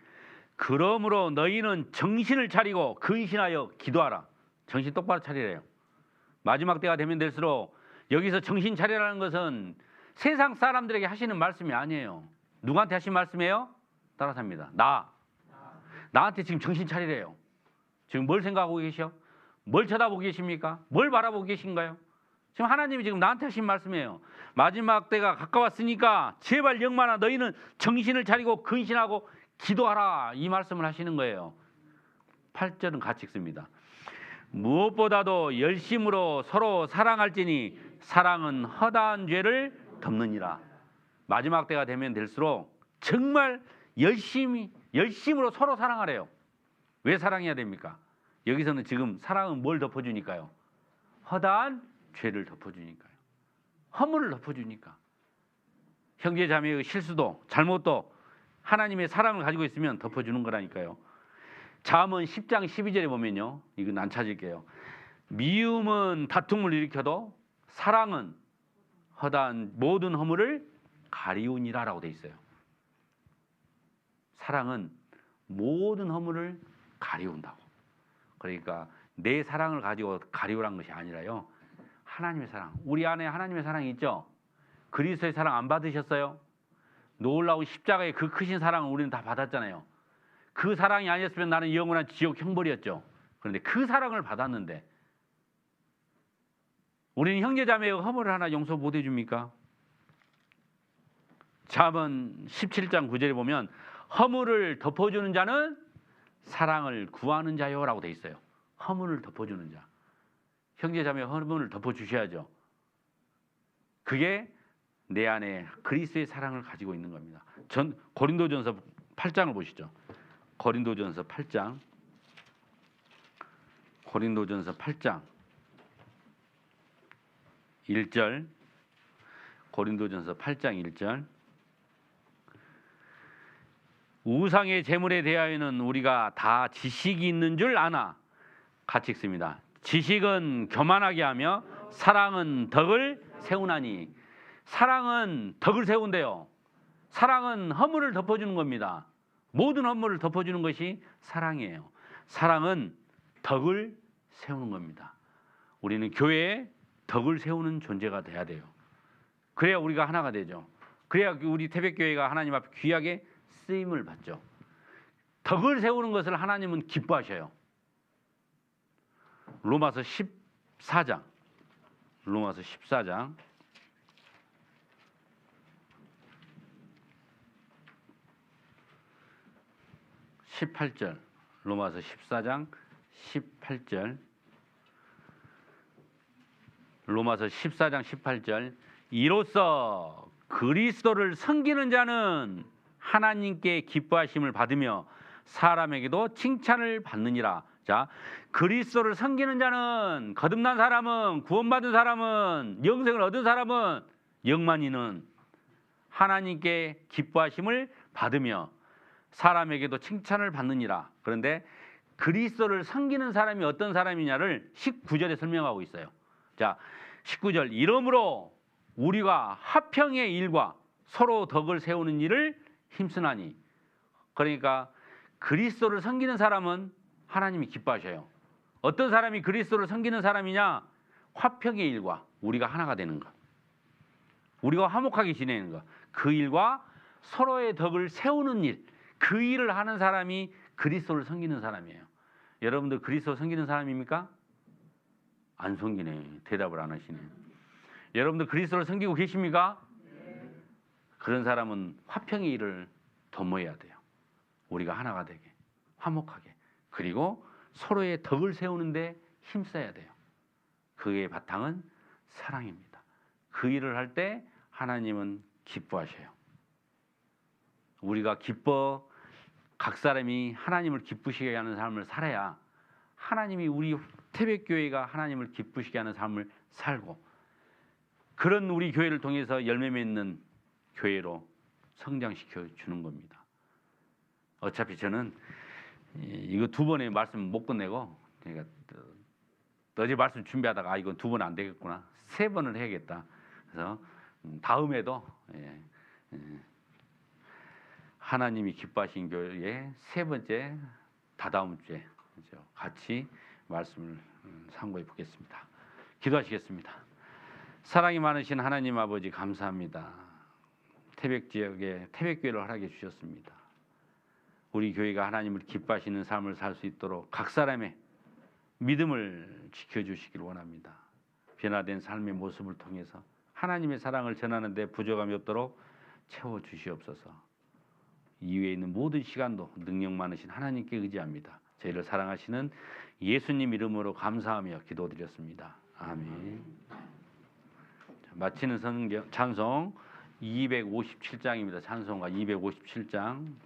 그러므로 너희는 정신을 차리고 근신하여 기도하라. 정신 똑바로 차리래요. 마지막 때가 되면 될수록 여기서 정신 차리라는 것은 세상 사람들에게 하시는 말씀이 아니에요. 누구한테 하신 말씀이에요? 따라서 합니다. 나한테 지금 정신 차리래요. 지금 뭘 생각하고 계셔? 뭘 쳐다보고 계십니까? 뭘 바라보고 계신가요? 지금 하나님이 지금 나한테 하신 말씀이에요. 마지막 때가 가까웠으니까 제발 영만아 너희는 정신을 차리고 근신하고 기도하라. 이 말씀을 하시는 거예요. 8절은 같이 읽습니다. 무엇보다도 열심으로 서로 사랑할지니 사랑은 허다한 죄를 덮느니라. 마지막 때가 되면 될수록 정말 열심으로 서로 사랑하래요. 왜 사랑해야 됩니까? 여기서는 지금 사랑은 뭘 덮어주니까요? 허다한 죄를 덮어주니까요. 허물을 덮어주니까. 형제 자매의 실수도 잘못도 하나님의 사랑을 가지고 있으면 덮어주는 거라니까요. 잠언 10장 12절에 보면요, 이건 안 찾을게요. 미움은 다툼을 일으켜도 사랑은 허다한 모든 허물을 가리우니라라고 돼 있어요. 사랑은 모든 허물을 가리운다고. 그러니까 내 사랑을 가지고 가리우란 것이 아니라요, 하나님의 사랑. 우리 안에 하나님의 사랑이 있죠. 그리스도의 사랑 안 받으셨어요? 놀라운 십자가의 그 크신 사랑을 우리는 다 받았잖아요. 그 사랑이 아니었으면 나는 영원한 지옥 형벌이었죠. 그런데 그 사랑을 받았는데 우리는 형제자매의 허물을 하나 용서 못 해줍니까? 잠언 17장 9절에 보면 허물을 덮어주는 자는 사랑을 구하는 자요라고 돼 있어요. 허물을 덮어주는 자. 형제자매의 허물을 덮어주셔야죠. 그게 내 안에 그리스도의 사랑을 가지고 있는 겁니다. 고린도전서 8장을 보시죠. 고린도전서 8장 1절. 고린도전서 8장 1절. 우상의 제물에 대하여는 우리가 다 지식이 있는 줄 아나. 같이 읽습니다. 지식은 교만하게 하며 사랑은 덕을 세우나니. 사랑은 덕을 세운대요. 사랑은 허물을 덮어주는 겁니다. 모든 허물을 덮어주는 것이 사랑이에요. 사랑은 덕을 세우는 겁니다. 우리는 교회에 덕을 세우는 존재가 돼야 돼요. 그래야 우리가 하나가 되죠. 그래야 우리 태백교회가 하나님 앞에 귀하게 쓰임을 받죠. 덕을 세우는 것을 하나님은 기뻐하셔요. 로마서 14장. 18절. 로마서 14장 18절. 로마서 14장 18절. 이로써 그리스도를 섬기는 자는 하나님께 기뻐하심을 받으며 사람에게도 칭찬을 받느니라. 자, 그리스도를 섬기는 자는, 거듭난 사람은, 구원받은 사람은, 영생을 얻은 사람은, 영만이는 하나님께 기뻐하심을 받으며 사람에게도 칭찬을 받느니라. 그런데 그리스도를 섬기는 사람이 어떤 사람이냐를 19절에 설명하고 있어요. 자, 19절. 이러므로 우리가 화평의 일과 서로 덕을 세우는 일을 힘쓰나니. 그러니까 그리스도를 섬기는 사람은 하나님이 기뻐하셔요. 어떤 사람이 그리스도를 섬기는 사람이냐? 화평의 일과 우리가 하나가 되는 것, 우리가 화목하게 지내는 것, 그 일과 서로의 덕을 세우는 일, 그 일을 하는 사람이 그리스도를 섬기는 사람이에요. 여러분들 그리스도를 섬기는 사람입니까? 안 섬기네. 대답을 안 하시네. 여러분들 그리스도를 섬기고 계십니까? 그런 사람은 화평의 일을 도모해야 돼요. 우리가 하나가 되게, 화목하게, 그리고 서로의 덕을 세우는데 힘써야 돼요. 그의 바탕은 사랑입니다. 그 일을 할 때 하나님은 기뻐하셔요. 우리가 각 사람이 하나님을 기쁘시게 하는 삶을 살아야 하나님이 우리 태백교회가 하나님을 기쁘시게 하는 삶을 살고, 그런 우리 교회를 통해서 열매 맺는 교회로 성장시켜 주는 겁니다. 어차피 저는 이거 2번의 말씀 못 끝내고, 제가 어제 말씀 준비하다가 이건 2번 안 되겠구나, 3번을 해야겠다. 그래서 다음에도 하나님이 기뻐하신 교회의 3번째, 다다음 주에 같이 말씀을 상고해 보겠습니다. 기도하시겠습니다. 사랑이 많으신 하나님 아버지, 감사합니다. 태백 지역에 태백교회를 허락해 주셨습니다. 우리 교회가 하나님을 기뻐하시는 삶을 살 수 있도록 각 사람의 믿음을 지켜주시길 원합니다. 변화된 삶의 모습을 통해서 하나님의 사랑을 전하는 데 부족함이 없도록 채워주시옵소서. 이외에 있는 모든 시간도 능력 많으신 하나님께 의지합니다. 저희를 사랑하시는 예수님 이름으로 감사하며 기도드렸습니다. 아멘. 마치는 성경 찬송 257장입니다. 찬송가 257장.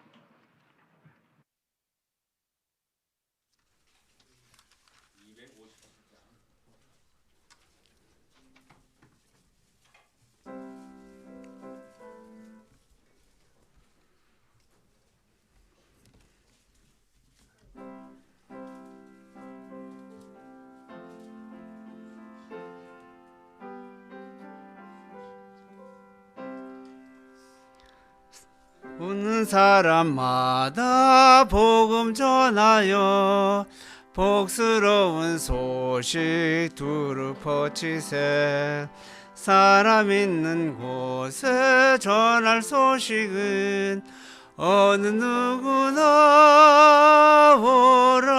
웃는 사람마다 복음 전하여 복스러운 소식 두루 퍼치세. 사람 있는 곳에 전할 소식은 어느 누구나 오라.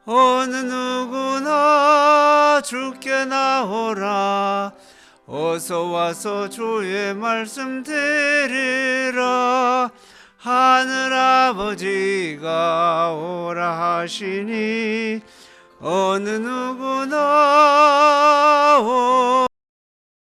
어느 누구나 주께 나오라. 어서 와서 주의 말씀 들으라. 하늘 아버지가 오라 하시니 어느 누구나